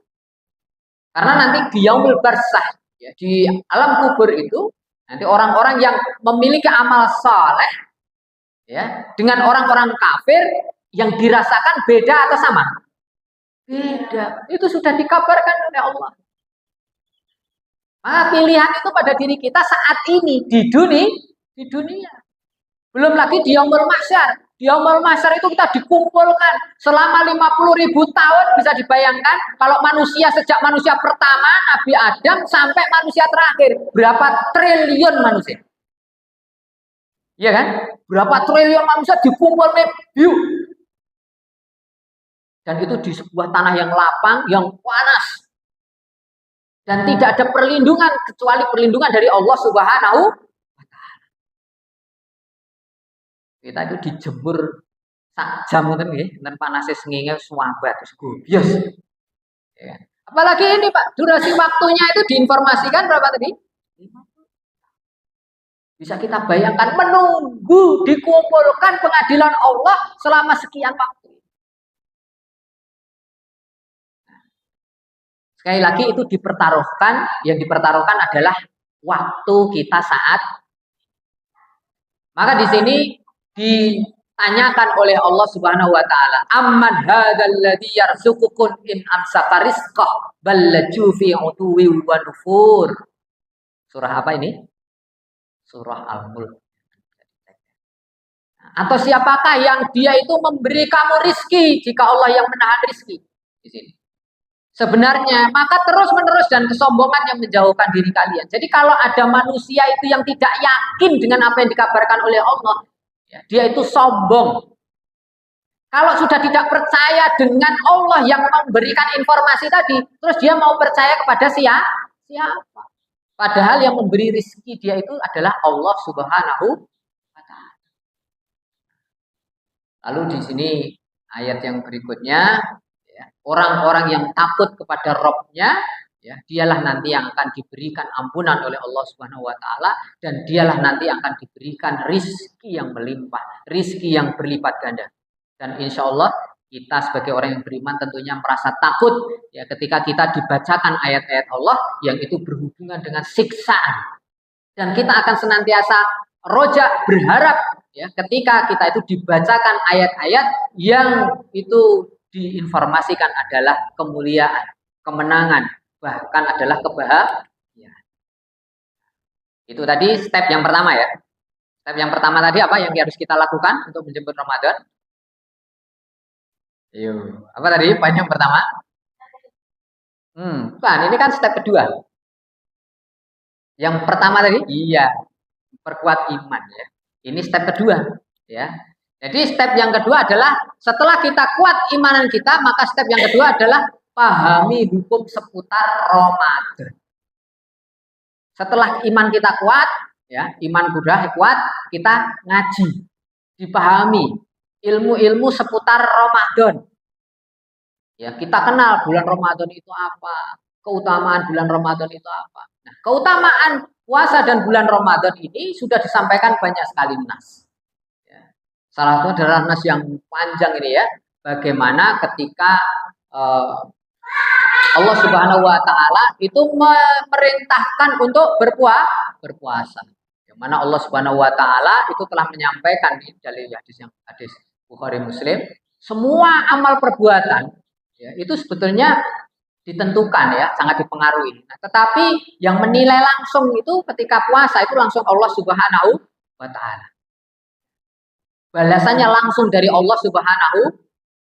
Karena nanti di yaumul barzah, ya, di alam kubur itu nanti orang-orang yang memiliki amal saleh ya, dengan orang-orang kafir yang dirasakan beda atau sama? Beda. Itu sudah dikabarkan oleh Allah. Maka pilihan itu pada diri kita saat ini di dunia. Belum lagi di yaumul mahsyar. Di yaumul mahsyar itu kita dikumpulkan selama 50.000 tahun, bisa dibayangkan kalau manusia sejak manusia pertama Nabi Adam sampai manusia terakhir, berapa triliun manusia? Iya kan? Berapa triliun manusia dikumpul yuk. Dan itu di sebuah tanah yang lapang, yang panas. Dan tidak ada perlindungan kecuali perlindungan dari Allah Subhanahu wa taala. Kita itu dijemur sak jam ngoten nggih, enten panase sengenge suwabat terus gobyos. Ya. Apalagi ini Pak, durasi waktunya itu diinformasikan berapa tadi? Bisa kita bayangkan menunggu dikumpulkan pengadilan Allah selama sekian waktu. Sekali lagi itu dipertaruhkan, yang dipertaruhkan adalah waktu kita saat. Maka di sini ditanyakan oleh Allah Subhanahu wa taala, "Amman hadzal ladzi yarzuqukum in amsaka rizqah bal laju fi utuwi wa nufur." Surah apa ini? Surah Al-Mulk. Atau siapakah yang dia itu memberi kamu rizki jika Allah yang menahan rizki? Di sini. Sebenarnya, maka terus-menerus dan kesombongan yang menjauhkan diri kalian. Jadi kalau ada manusia itu yang tidak yakin dengan apa yang dikabarkan oleh Allah, ya, dia itu sombong. Kalau sudah tidak percaya dengan Allah yang memberikan informasi tadi, terus dia mau percaya kepada siapa? Padahal yang memberi rezeki dia itu adalah Allah Subhanahu wa taala. Lalu di sini ayat yang berikutnya, orang-orang yang takut kepada Robnya, ya, dialah nanti yang akan diberikan ampunan oleh Allah Subhanahu wa taala, dan dialah nanti yang akan diberikan rizki yang melimpah, rizki yang berlipat ganda. Dan insya Allah kita sebagai orang yang beriman tentunya merasa takut ya ketika kita dibacakan ayat-ayat Allah yang itu berhubungan dengan siksaan. Dan kita akan senantiasa roja, berharap ya ketika kita itu dibacakan ayat-ayat yang itu diinformasikan adalah kemuliaan, kemenangan, bahkan adalah kebahagiaan. Itu tadi step yang pertama ya. Step yang pertama tadi apa yang harus kita lakukan untuk menjemput Ramadan? Apa tadi poin yang pertama? Bukan, ini kan step kedua. Yang pertama tadi, iya, perkuat iman ya. Ini step kedua ya. Jadi step yang kedua adalah setelah kita kuat imanan kita, maka step yang kedua adalah pahami hukum seputar Ramadan. Setelah iman kita kuat, ya, iman sudah kuat, kita ngaji, dipahami ilmu-ilmu seputar Ramadan. Ya, kita kenal bulan Ramadan itu apa, keutamaan bulan Ramadan itu apa. Nah, keutamaan puasa dan bulan Ramadan ini sudah disampaikan banyak sekali nas. Salah satu adalah nas yang panjang ini ya, bagaimana ketika Allah Subhanahu wa taala itu memerintahkan untuk berpuasa. Yang mana Allah Subhanahu wa taala itu telah menyampaikan di dalil hadis Bukhari Muslim, semua amal perbuatan ya, itu sebetulnya ditentukan ya, sangat dipengaruhi. Nah, tetapi yang menilai langsung itu ketika puasa itu langsung Allah Subhanahu wa taala. Balasannya langsung dari Allah Subhanahu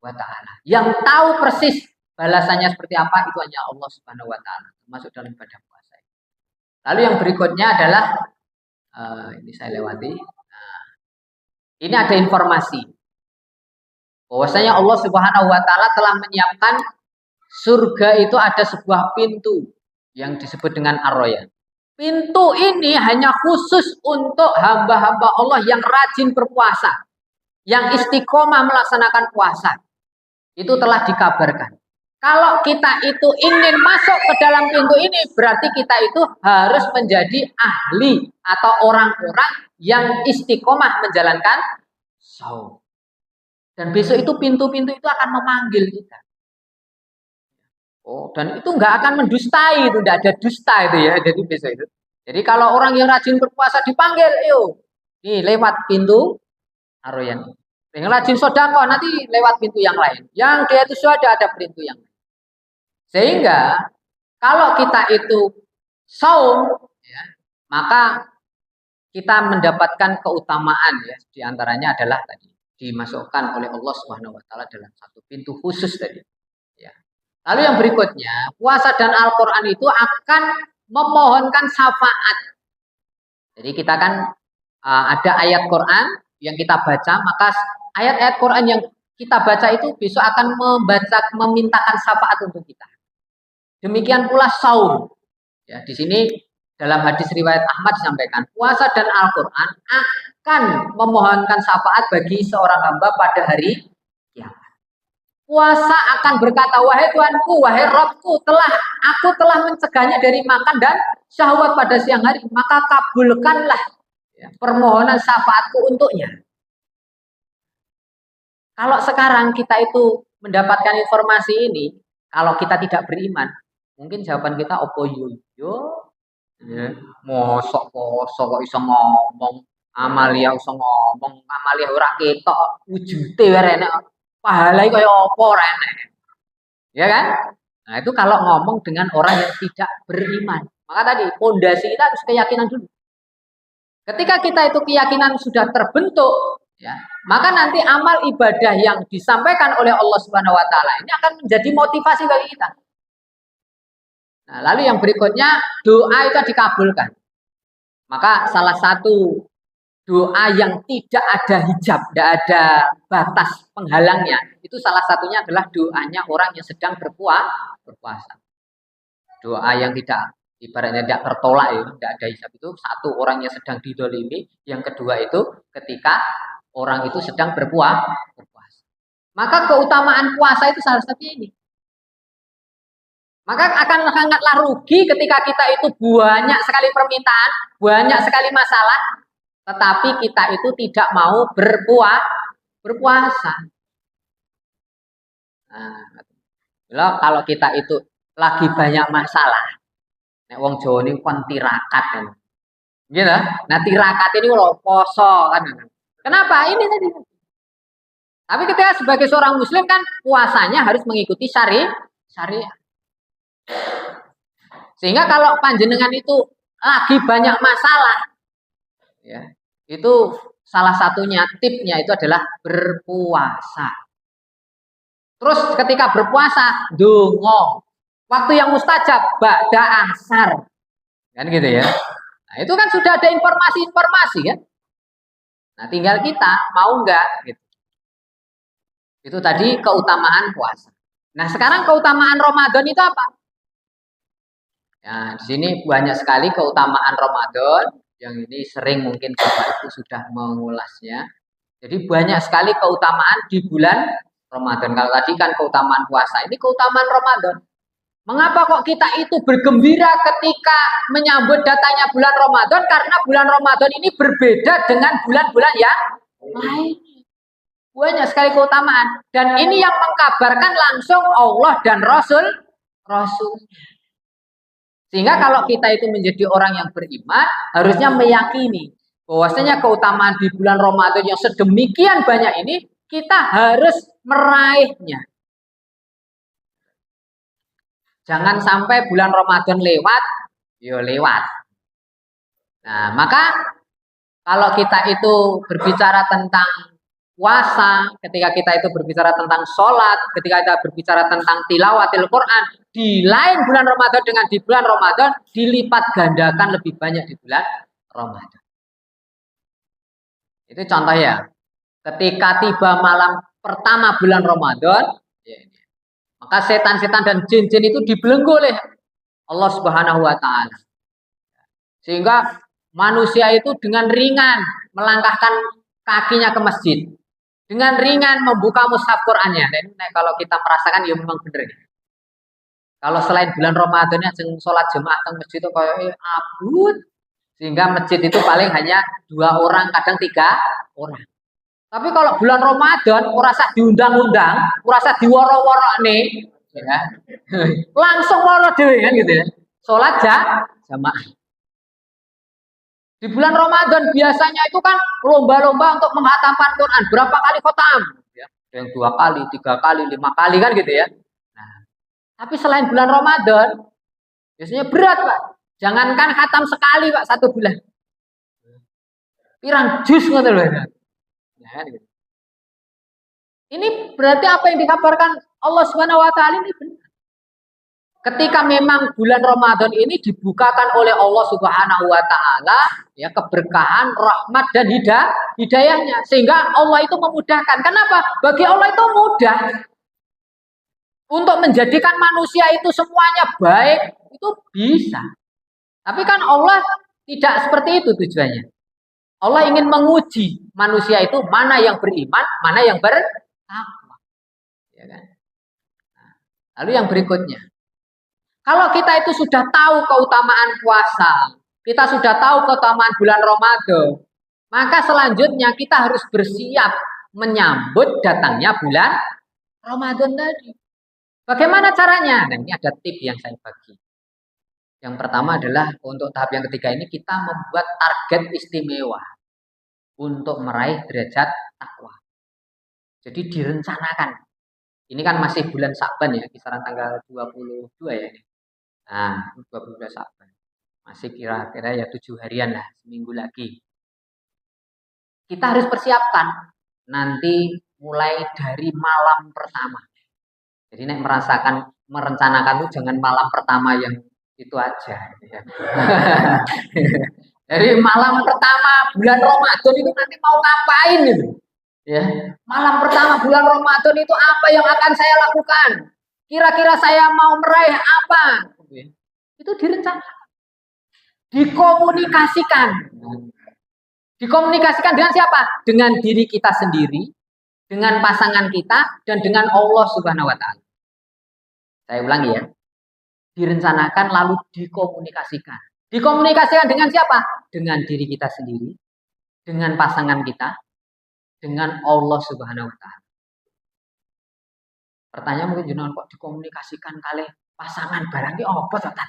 wa taala. Yang tahu persis balasannya seperti apa itu hanya Allah Subhanahu wa taala, termasuk dalam ibadah puasa. Lalu yang berikutnya adalah ini saya lewati. Nah, ini ada informasi bahwasanya Allah Subhanahu wa taala telah menyiapkan surga itu ada sebuah pintu yang disebut dengan Ar-Rayyan. Pintu ini hanya khusus untuk hamba-hamba Allah yang rajin berpuasa, yang istiqomah melaksanakan puasa. Itu telah dikabarkan. Kalau kita itu ingin masuk ke dalam pintu ini, berarti kita itu harus menjadi ahli atau orang-orang yang istiqomah menjalankan saum. Dan besok itu pintu-pintu itu akan memanggil kita. Oh, dan itu nggak akan mendustai, itu nggak ada dusta itu ya. Jadi besok itu. Jadi kalau orang yang rajin berpuasa dipanggil, yuk, nih lewat pintu Ar-Rayyan. Yang rajin sodako nanti lewat pintu yang lain. Yang dia itu sudah ada pintu yang lain. Sehingga kalau kita itu saum, ya, maka kita mendapatkan keutamaan ya, di antaranya adalah tadi dimasukkan oleh Allah Subhanahu wa taala dalam satu pintu khusus tadi. Ya. Lalu yang berikutnya, puasa dan Al-Qur'an itu akan memohonkan syafaat. Jadi kita kan ada ayat Quran yang kita baca, maka ayat-ayat Quran yang kita baca itu besok akan memintakan syafaat untuk kita. Demikian pula saum. Ya, di sini dalam hadis riwayat Ahmad disampaikan, puasa dan Al-Qur'an akan memohonkan syafaat bagi seorang hamba pada hari kiamat. Puasa akan berkata, wahai Tuhanku, wahai Rabbku, aku telah mencegahnya dari makan dan syahwat pada siang hari, maka kabulkanlah ya, permohonan syafaatku untuknya. Kalau sekarang kita itu mendapatkan informasi ini, kalau kita tidak beriman, mungkin jawaban kita opo yo, ya, mosok kok iso ngomong, Amalia iso ngomong, Amalia ora ketok wujute wae pahala kaya apa ora enek. Ya kan? Nah, itu kalau ngomong dengan orang yang tidak beriman. Maka tadi pondasi kita harus keyakinan dulu. Ketika kita itu keyakinan sudah terbentuk, ya, maka nanti amal ibadah yang disampaikan oleh Allah Subhanahu wa taala ini akan menjadi motivasi bagi kita. Nah, lalu yang berikutnya, doa itu dikabulkan. Maka salah satu doa yang tidak ada hijab, tidak ada batas penghalangnya, itu salah satunya adalah doanya orang yang sedang berpuasa. Doa yang tidak, ibaratnya tidak tertolak, ya, tidak ada hijab, itu satu orang yang sedang didolimi, yang kedua itu ketika orang itu sedang berpuasa. Maka keutamaan puasa itu salah satu ini. Maka akan sangatlah rugi ketika kita itu banyak sekali permintaan, banyak sekali masalah, tetapi kita itu tidak mau berpuasa. Nah, kalau kita itu lagi banyak masalah, nek wong Jawa ini kon tirakat kan. Gitu. Nah, tirakat ini loh poso kan. Kenapa? Ini tadi. Tapi ketika sebagai seorang muslim kan puasanya harus mengikuti syariat. Sehingga kalau panjenengan itu lagi banyak masalah, ya, itu salah satunya tipnya itu adalah berpuasa. Terus ketika berpuasa, dongo. Waktu yang mustajab, ba'da asar. Kan gitu ya. Nah, itu kan sudah ada informasi-informasi ya. Nah, tinggal kita mau enggak gitu. Itu tadi keutamaan puasa. Nah, sekarang keutamaan Ramadan itu apa? Ya, di sini banyak sekali keutamaan Ramadan yang ini sering mungkin Bapak Ibu sudah mengulasnya. Jadi banyak sekali keutamaan di bulan Ramadan. Kalau tadi kan keutamaan puasa, ini keutamaan Ramadan. Mengapa kok kita itu bergembira ketika menyambut datangnya bulan Ramadan? Karena bulan Ramadan ini berbeda dengan bulan-bulan yang lain. Banyak sekali keutamaan. Dan ini yang mengkabarkan langsung Allah dan Rasul. Sehingga kalau kita itu menjadi orang yang beriman, harusnya meyakini bahwasanya keutamaan di bulan Ramadan yang sedemikian banyak ini, kita harus meraihnya. Jangan sampai bulan Ramadan lewat, yo lewat. Nah, maka kalau kita itu berbicara tentang puasa, ketika kita itu berbicara tentang sholat, ketika kita berbicara tentang tilawatil Quran, di lain bulan Ramadan dengan di bulan Ramadan, dilipat gandakan lebih banyak di bulan Ramadan. Itu contoh ya. Ketika tiba malam pertama bulan Ramadan, maka setan-setan dan jin-jin itu dibelenggu oleh Allah Subhanahu wa taala. Sehingga manusia itu dengan ringan melangkahkan kakinya ke masjid. Dengan ringan membuka mushaf Qur'annya. Dan kalau kita merasakan ya memang benar. Kalau selain bulan Ramadannya sholat jemaah ke masjid itu kayak abut. Sehingga masjid itu paling hanya 2 orang, kadang 3 orang. Tapi kalau bulan Ramadan, urasa diundang-undang, urasa diworo-woro nih, ya. Langsung woro dhewe kan gitu ya. Sholat jamaah. Di bulan Ramadan biasanya itu kan lomba-lomba untuk menghatamkan Quran. Berapa kali khotam? Ya, yang 2 kali, 3 kali, 5 kali kan gitu ya. Nah, tapi selain bulan Ramadan, biasanya berat Pak. Jangankan khatam sekali Pak, 1 bulan. pirang jus ngoten lho. Nah, gitu. Ini berarti apa yang dikabarkan Allah Subhanahu wa taala ini benar. Ketika memang bulan Ramadan ini dibukakan oleh Allah Subhanahu wa taala ya keberkahan, rahmat dan hidayahnya sehingga Allah itu memudahkan. Kenapa? Bagi Allah itu mudah untuk menjadikan manusia itu semuanya baik itu bisa. Tapi kan Allah tidak seperti itu tujuannya. Allah ingin menguji manusia itu mana yang beriman, mana yang bertakwa. Ya kan? Lalu yang berikutnya, kalau kita itu sudah tahu keutamaan puasa, kita sudah tahu keutamaan bulan Ramadan, maka selanjutnya kita harus bersiap menyambut datangnya bulan Ramadan tadi. Bagaimana caranya? Nah, ini ada tip yang saya bagi. Yang pertama adalah untuk tahap yang ketiga ini kita membuat target istimewa untuk meraih derajat takwa. Jadi direncanakan. Ini kan masih bulan Sa'ban ya, kisaran tanggal 22 ya. Nah, 22 Sa'ban. Masih kira-kira ya 7 harian lah, seminggu lagi. Kita harus persiapkan nanti mulai dari malam pertama. Jadi nek merencanakan itu jangan malam pertama yang itu aja. Ya. Dari malam pertama bulan Ramadan itu nanti mau ngapain gitu. Ya, malam pertama bulan Ramadan itu apa yang akan saya lakukan? Kira-kira saya mau meraih apa? Itu direncanakan. Dikomunikasikan. Dikomunikasikan dengan siapa? Dengan diri kita sendiri, dengan pasangan kita, dan dengan Allah Subhanahu wa taala. Saya ulangi ya. Direncanakan lalu dikomunikasikan. Dikomunikasikan dengan siapa? Dengan diri kita sendiri, dengan pasangan kita, dengan Allah Subhanahu wa taala. Pertanyaan mungkin jenengan kok dikomunikasikan kali pasangan barang iki apa to ta?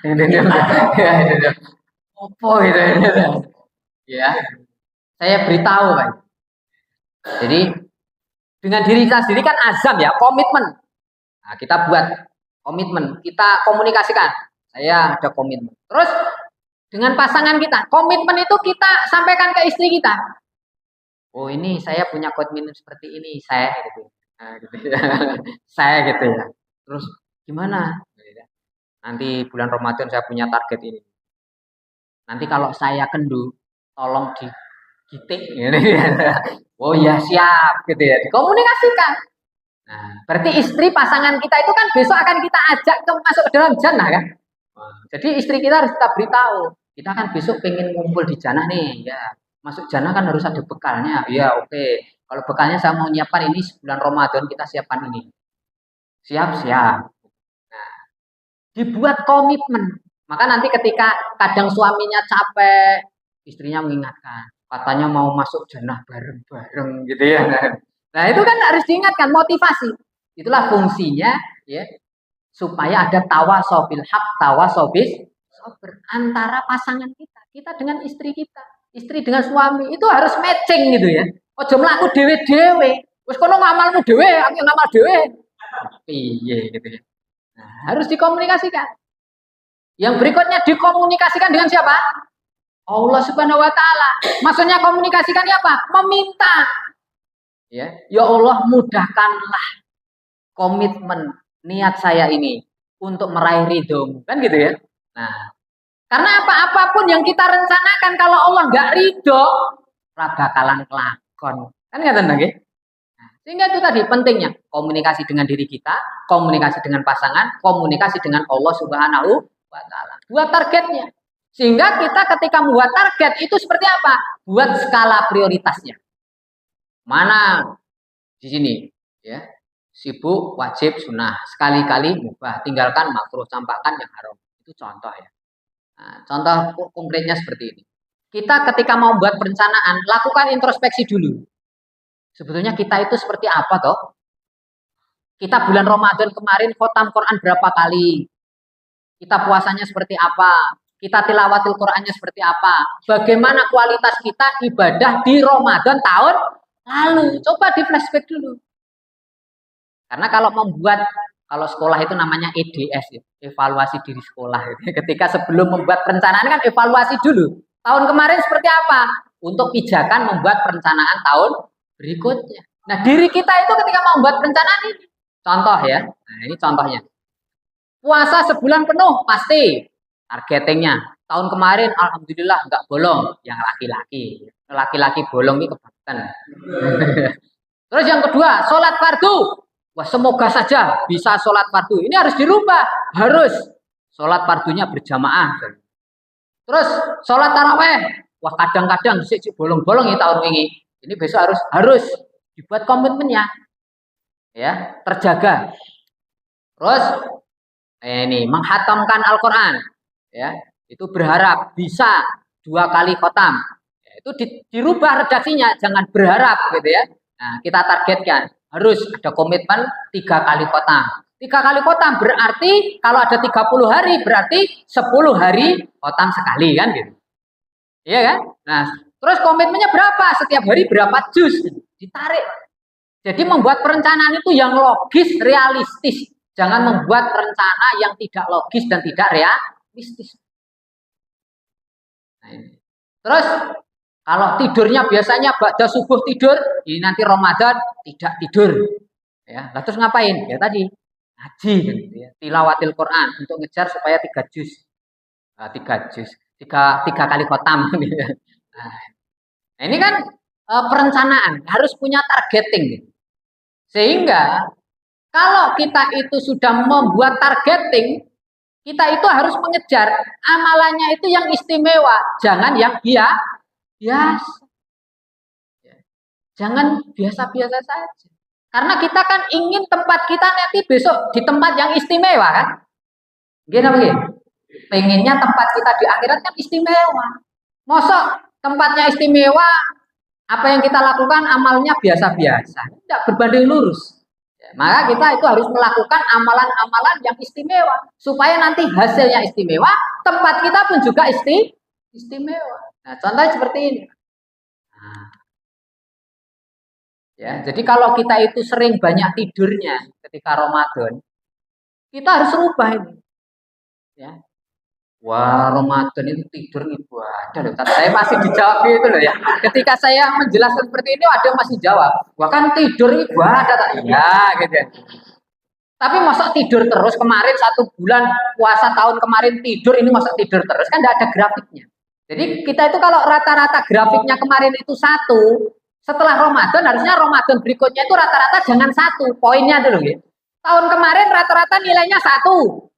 Apa itu? Ya. Saya beritahu, Pak. Jadi dengan diri kita sendiri kan azam ya, komitmen. Nah, kita buat komitmen, kita komunikasikan. Saya ada komitmen. Terus dengan pasangan kita, komitmen itu kita sampaikan ke istri kita. Oh ini saya punya komitmen seperti ini, saya gitu. Nah, gitu ya. Saya gitu ya. Terus gimana? Nanti bulan Ramadan saya punya target ini. Nanti kalau saya kendu, tolong digitik. Oh ya siap gitu ya. Dikomunikasikan. Nah, berarti istri pasangan kita itu kan besok akan kita ajak masuk ke dalam jannah kan? Jadi istri kita harus kita beritahu. Kita kan besok pengen ngumpul di jannah nih, ya. Masuk jannah kan harus ada bekalnya. Ya oke. Kalau bekalnya saya mau nyiapkan ini bulan Ramadan kita siapkan ini. Siap. Nah, dibuat komitmen. Maka nanti ketika kadang suaminya capek, istrinya mengingatkan. Katanya mau masuk jannah bareng-bareng gitu ya. Nah itu kan harus diingatkan motivasi. Itulah fungsinya ya supaya ada tawasobil haq, tawasobis sabar antara pasangan kita dengan istri kita, istri dengan suami itu harus matching gitu ya. Ojo mlaku dhewe-dhewe. Wis kono ngamalmu dhewe, aku ngamal dhewe. Piye gitu ya. Nah, harus dikomunikasikan. Yang berikutnya dikomunikasikan dengan siapa? Allah Subhanahu wa taala. Maksudnya komunikasikan apa? Meminta. Ya Allah mudahkanlah komitmen niat saya ini untuk meraih ridho-Mu. Kan gitu ya. Nah, karena apapun yang kita rencanakan kalau Allah nggak ridho, bakalan kelakon. Kan nggak lagi? Nah, sehingga itu tadi pentingnya komunikasi dengan diri kita, komunikasi dengan pasangan, komunikasi dengan Allah Subhanahu wa taala. Buat targetnya. Sehingga kita ketika membuat target itu seperti apa? Buat skala prioritasnya. Mana di sini ya. Sibuk, wajib, sunnah. Sekali-kali mubah, tinggalkan makruh, campakkan yang haram. Itu contoh ya. Nah, contoh konkretnya seperti ini. Kita ketika mau buat perencanaan, lakukan introspeksi dulu. Sebetulnya kita itu seperti apa toh? Kita bulan Ramadan kemarin khotam Quran berapa kali? Kita puasanya seperti apa? Kita tilawatil Qurannya seperti apa? Bagaimana kualitas kita ibadah di Ramadan tahun lalu? Coba di flashback dulu. Karena kalau sekolah itu namanya EDS, evaluasi diri sekolah. Ketika sebelum membuat perencanaan kan evaluasi dulu. Tahun kemarin seperti apa? untuk pijakan membuat perencanaan tahun berikutnya. Nah, diri kita itu ketika mau membuat perencanaan ini, contoh ya, nah ini contohnya. Puasa sebulan penuh pasti targetingnya. Tahun kemarin alhamdulillah nggak bolong, yang laki-laki. Laki-laki bolong ini kebangetan. Terus yang kedua, sholat fardu. Wah, semoga saja bisa sholat fardu. Ini harus dirubah, harus sholat fardunya berjamaah. Terus sholat taraweh. Wah, kadang-kadang sih bolong-bolong ya tahun ini. Ini besok harus dibuat komitmennya, ya, terjaga. Terus ini menghatamkan Al-Quran, ya, itu berharap bisa 2 kali khotam. Ya, itu dirubah redaksinya, jangan berharap gitu ya. Nah, kita targetkan harus ada komitmen 3 kali khotam. 3 kali khotam berarti kalau ada 30 hari berarti 10 hari khotam sekali kan gitu. Iya kan? Nah, terus komitmennya berapa? Setiap hari berapa juz? Ditarik. Jadi membuat perencanaan itu yang logis, realistis. Jangan membuat rencana yang tidak logis dan tidak realistis. Nah, ini. Terus kalau tidurnya biasanya ba'da subuh tidur, ini nanti Ramadan tidak tidur. Ya, lah terus ngapain? Ya tadi ngaji, gitu ya. Tilawatil Quran untuk ngejar supaya 3 juz. 3 juz. 3 kali khotam. Nah, ini kan perencanaan harus punya targeting. Sehingga kalau kita itu sudah membuat targeting, kita itu harus mengejar amalannya itu yang istimewa, jangan yang biasa. Jangan biasa-biasa saja. Karena kita kan ingin tempat kita nanti besok di tempat yang istimewa kan? Gini. Pengennya tempat kita di akhirat kan istimewa. Mosok tempatnya istimewa, apa yang kita lakukan amalnya biasa-biasa, tidak berbanding lurus. Maka kita itu harus melakukan amalan-amalan yang istimewa supaya nanti hasilnya istimewa, tempat kita pun juga istimewa. Nah, contohnya seperti ini. Nah, ya, jadi kalau kita itu sering banyak tidurnya ketika Ramadan, kita harus rubah ini. Ya. Wah, Ramadan itu tidur ibadah loh. Saya masih dijawab itu loh ya. Ketika saya menjelaskan seperti ini, ada yang masih jawab. Wah, kan tidur ibadah tak? Iya, gitu. Tapi masa tidur terus kemarin 1 bulan puasa tahun kemarin tidur, ini masa tidur terus kan tidak ada grafiknya. Jadi kita itu kalau rata-rata grafiknya kemarin itu 1, setelah Ramadan harusnya Ramadan berikutnya itu rata-rata jangan 1, poinnya dulu ya. Tahun kemarin rata-rata nilainya 1.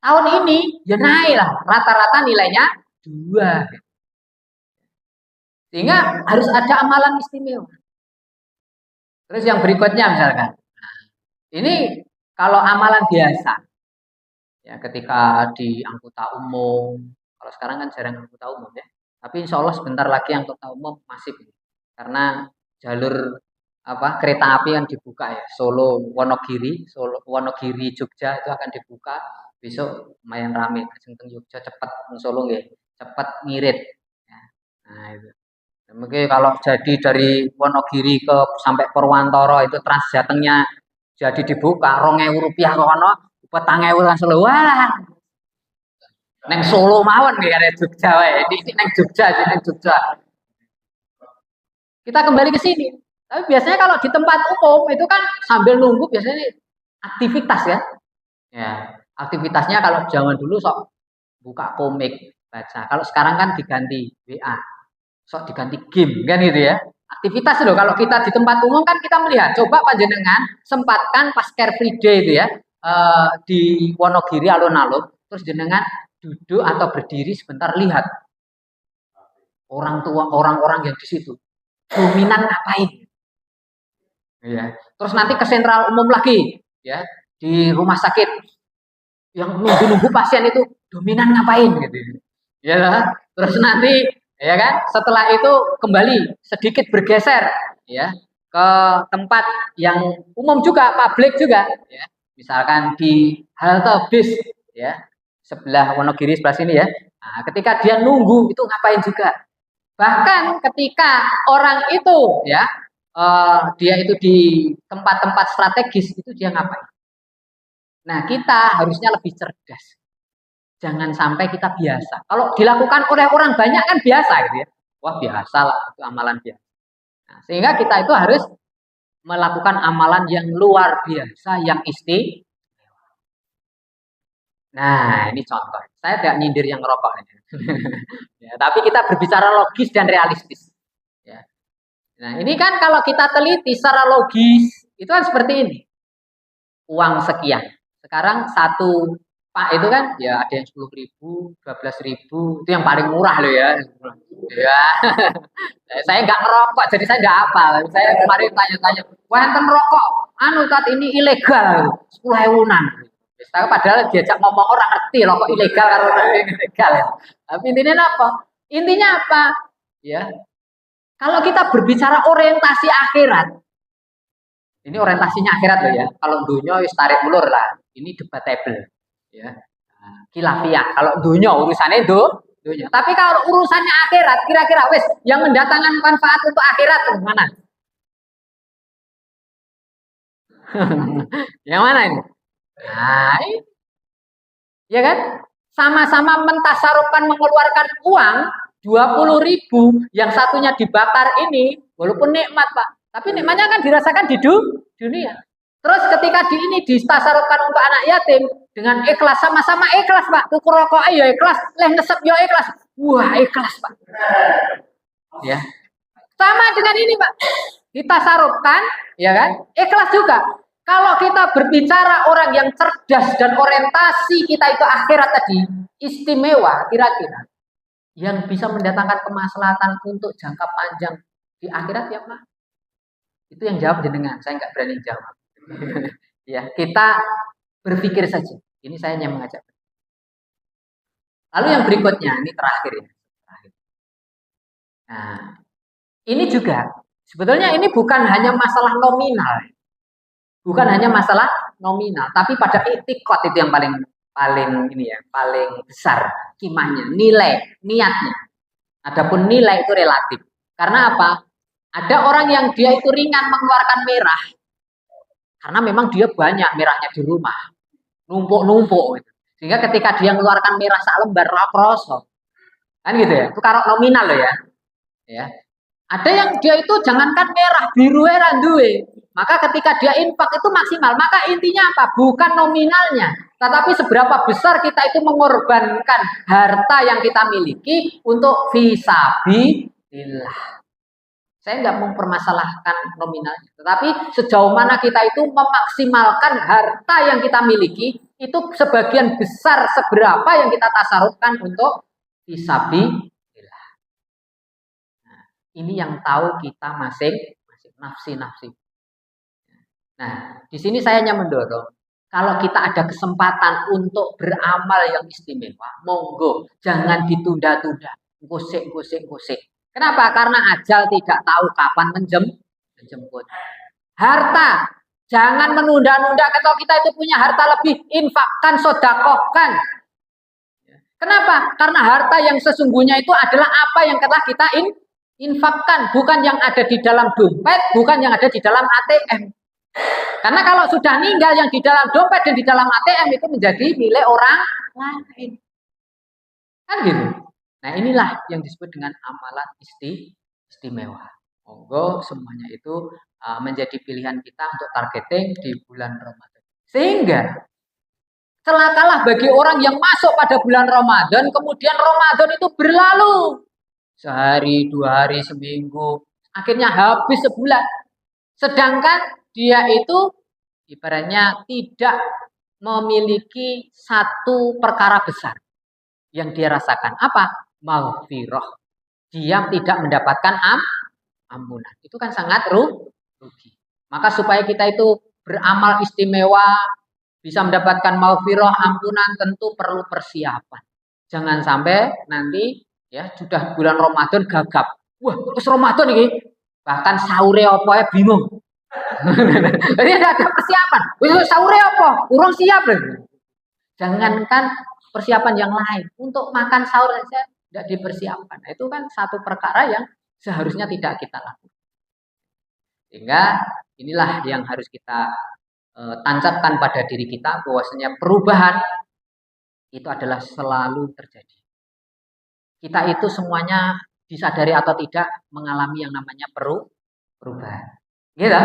Tahun ini ya naik lah, rata-rata nilainya 2. Sehingga harus ada amalan istimewa. Terus yang berikutnya misalkan, ini kalau amalan biasa, ya ketika di angkutan umum, kalau sekarang kan jarang angkutan umum ya, tapi insya Allah sebentar lagi angkutan umum masih, karena jalur kereta api yang dibuka ya, Solo Wonogiri Jogja itu akan dibuka. Besok lumayan rame, teng Jogja cepet, Solo nggih, cepet ngirit. Ya. Nah itu. Mungkin kalau jadi dari Wonogiri sampai Purwantoro itu Transjatengnya jadi dibuka, Rp2.000 kono, Rp4.000 langsung walah. Neng Solo mawon nggih arek Jogja wae. Ini neng Jogja, neng Jogja. Kita kembali ke sini. Tapi biasanya kalau di tempat umum itu kan sambil nunggu biasanya aktivitas ya. Ya. Aktivitasnya kalau zaman dulu sok buka komik, baca. Kalau sekarang kan diganti WA, sok diganti game kan gitu ya. Aktivitas loh kalau kita di tempat umum kan kita melihat. Coba panjenengan sempatkan pas Care Free Day itu ya di Wonogiri alun-alun, terus jenengan duduk atau berdiri sebentar lihat orang tua orang-orang yang di situ dominan ngapain. Ya. Terus nanti ke sentral umum lagi ya di rumah sakit. Yang nunggu-nunggu pasien itu dominan ngapain gitu. Ya lah. Terus nanti ya kan setelah itu kembali sedikit bergeser ya ke tempat yang umum juga, publik juga ya. Misalkan di halte bis ya, sebelah Wonogiri sebelah sini ya. Nah, ketika dia nunggu itu ngapain juga. Bahkan ketika orang itu ya dia itu di tempat-tempat strategis itu dia ngapain. Nah, kita harusnya lebih cerdas. Jangan sampai kita biasa. Kalau dilakukan oleh orang banyak kan biasa gitu ya. wah biasa lah, itu amalan biasa. Nah, sehingga kita itu harus melakukan amalan yang luar biasa, yang istimewa. Nah, ini contoh. Saya tidak nyindir yang ngerokok. Ya, tapi kita berbicara logis dan realistis. Ya. Nah, ini kan kalau kita teliti secara logis, itu kan seperti ini. Uang sekian. Sekarang satu Pak itu kan ya ada yang 10.000, 12.000, itu yang paling murah loh ya. Ya, saya nggak ngerokok, jadi saya nggak hafal. Saya kemarin tanya-tanya, wah enten rokok, anu tat ini ilegal, 10.000-an. Tapi padahal diajak ngomong orang ngerti loh kok ilegal kalau ilegal. Tapi intinya apa? Intinya apa? Ya, kalau kita berbicara orientasi akhirat, ini orientasinya akhirat loh ya. Kalau dunia wis tarik ulur lah, ini debatable. Ya, khilafiyah. Kalau dunia urusannya itu dunia. Tapi kalau urusannya akhirat, kira-kira wis yang mendatangkan manfaat untuk akhirat mana? Yang mana ini? Nah, ya kan? Sama-sama mentasarufkan mengeluarkan uang 20.000, yang satunya dibakar ini, walaupun nikmat Pak, tapi nikmatnya kan dirasakan di dunia. Terus ketika ini ditasarufkan untuk anak yatim dengan ikhlas, sama-sama ikhlas Pak, tuku rokok ya ikhlas, leh ngesep ya ikhlas, wah ikhlas Pak. Ya, sama dengan ini Pak, ditasarufkan, ya kan? Ikhlas juga. Kalau kita berbicara orang yang cerdas dan orientasi kita itu akhirat tadi, istimewa kira-kira, yang bisa mendatangkan kemaslahatan untuk jangka panjang di akhirat ya Pak? Itu yang jawab jenengan, saya nggak berani jawab. Ya, kita berpikir saja. Ini saya hanya mengajak. Lalu yang berikutnya, ini terakhir ya. Nah, ini juga sebetulnya ini bukan hanya masalah nominal. Bukan hanya masalah nominal, tapi pada itikot itu yang paling ini ya, paling besar kimahnya, nilai, niatnya. Adapun nilai itu relatif. Karena apa? Ada orang yang dia itu ringan mengeluarkan merah, karena memang dia banyak merahnya di rumah, numpuk-numpuk. Sehingga ketika dia mengeluarkan merah sak lembar kroso, kan gitu ya. Itu kalau nominal loh ya. Ya. Ada yang dia itu jangankan merah, biru randuwe. Maka ketika dia infak itu maksimal. Maka intinya apa? Bukan nominalnya, tetapi seberapa besar kita itu mengorbankan harta yang kita miliki untuk fisabilillah. Saya nggak mempermasalahkan nominalnya, tetapi sejauh mana kita itu memaksimalkan harta yang kita miliki, itu sebagian besar seberapa yang kita tasarufkan untuk fisabilillah. Nah, ini yang tahu kita masing-masing nafsi-nafsi. Nah, di sini saya hanya mendorong, kalau kita ada kesempatan untuk beramal yang istimewa, monggo, jangan ditunda-tunda, gosek. Kenapa? Karena ajal tidak tahu kapan menjemput. Harta, jangan menunda-nunda. Kalau kita itu punya harta lebih, infakkan, sodakohkan. Kenapa? Karena harta yang sesungguhnya itu adalah apa yang telah kita infakkan, bukan yang ada di dalam dompet, bukan yang ada di dalam ATM. Karena kalau sudah meninggal, yang di dalam dompet dan di dalam ATM itu menjadi milik orang lain. Kan gitu. Nah, inilah yang disebut dengan amalan istimewa. Monggo semuanya itu menjadi pilihan kita untuk targeting di bulan Ramadan. Sehingga celakalah bagi orang yang masuk pada bulan Ramadan, kemudian Ramadan itu berlalu. Sehari, 2 hari, seminggu, akhirnya habis sebulan. Sedangkan dia itu ibaratnya tidak memiliki satu perkara besar yang dia rasakan. Apa? Maghfirah. Dia tidak mendapatkan ampunan. Itu kan sangat rugi. Maka supaya kita itu beramal istimewa, bisa mendapatkan maghfirah, ampunan, tentu perlu persiapan. Jangan sampai nanti ya sudah bulan Ramadan gagap. Wah, terus Ramadan ini bahkan sahur apa ya bingung. Jadi tidak ada persiapan. Besok sahur apa? Urung siap loh. Jangankan persiapan yang lain, untuk makan sahur saja tidak dipersiapkan. Nah, itu kan satu perkara yang seharusnya tidak kita lakukan. Sehingga inilah yang harus kita tancapkan pada diri kita, bahwasanya perubahan itu adalah selalu terjadi. Kita itu semuanya disadari atau tidak mengalami yang namanya perubahan. Gitu.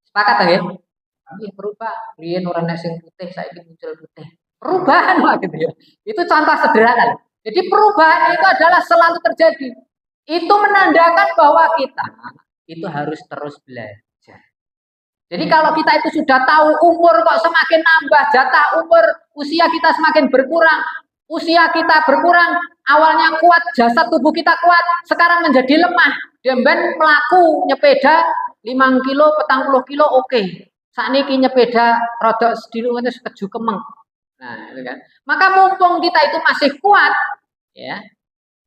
Sepakat nggih? Iya perubahan. Riyen ora nek sing putih saiki muncul putih. Perubahan Pak gitu ya. Itu contoh sederhana. Jadi perubahan itu adalah selalu terjadi. Itu menandakan bahwa kita itu harus terus belajar. Jadi kalau kita itu sudah tahu umur kok semakin nambah, jatah umur usia kita semakin berkurang, usia kita berkurang, awalnya kuat, jasad tubuh kita kuat, sekarang menjadi lemah. Demben melaku nyepeda 5 kilo, 40 kilo oke. Sakniki nyepeda rodok sedhiru ngene sekeju kemeng. Nah, itu kan. Maka mumpung kita itu masih kuat, ya,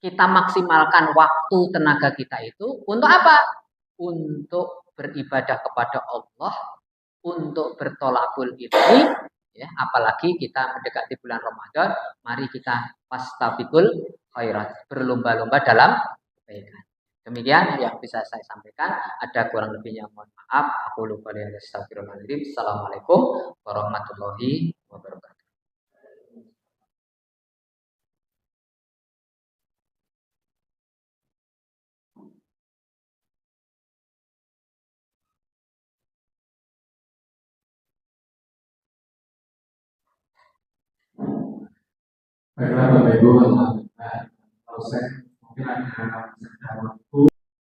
kita maksimalkan waktu tenaga kita itu untuk apa? Untuk beribadah kepada Allah, untuk bertolakul ilmi, ya, apalagi kita mendekati bulan Ramadan, mari kita fastabiqul khairat, berlomba-lomba dalam kebaikan. Demikian yang bisa saya sampaikan. Ada kurang lebihnya mohon maaf. Aku lupa dan astagfirullahaladzim. Assalamualaikum warahmatullahi wabarakatuh. Baiklah Bapak Ibu, alhamdulillah proses mungkin ada waktu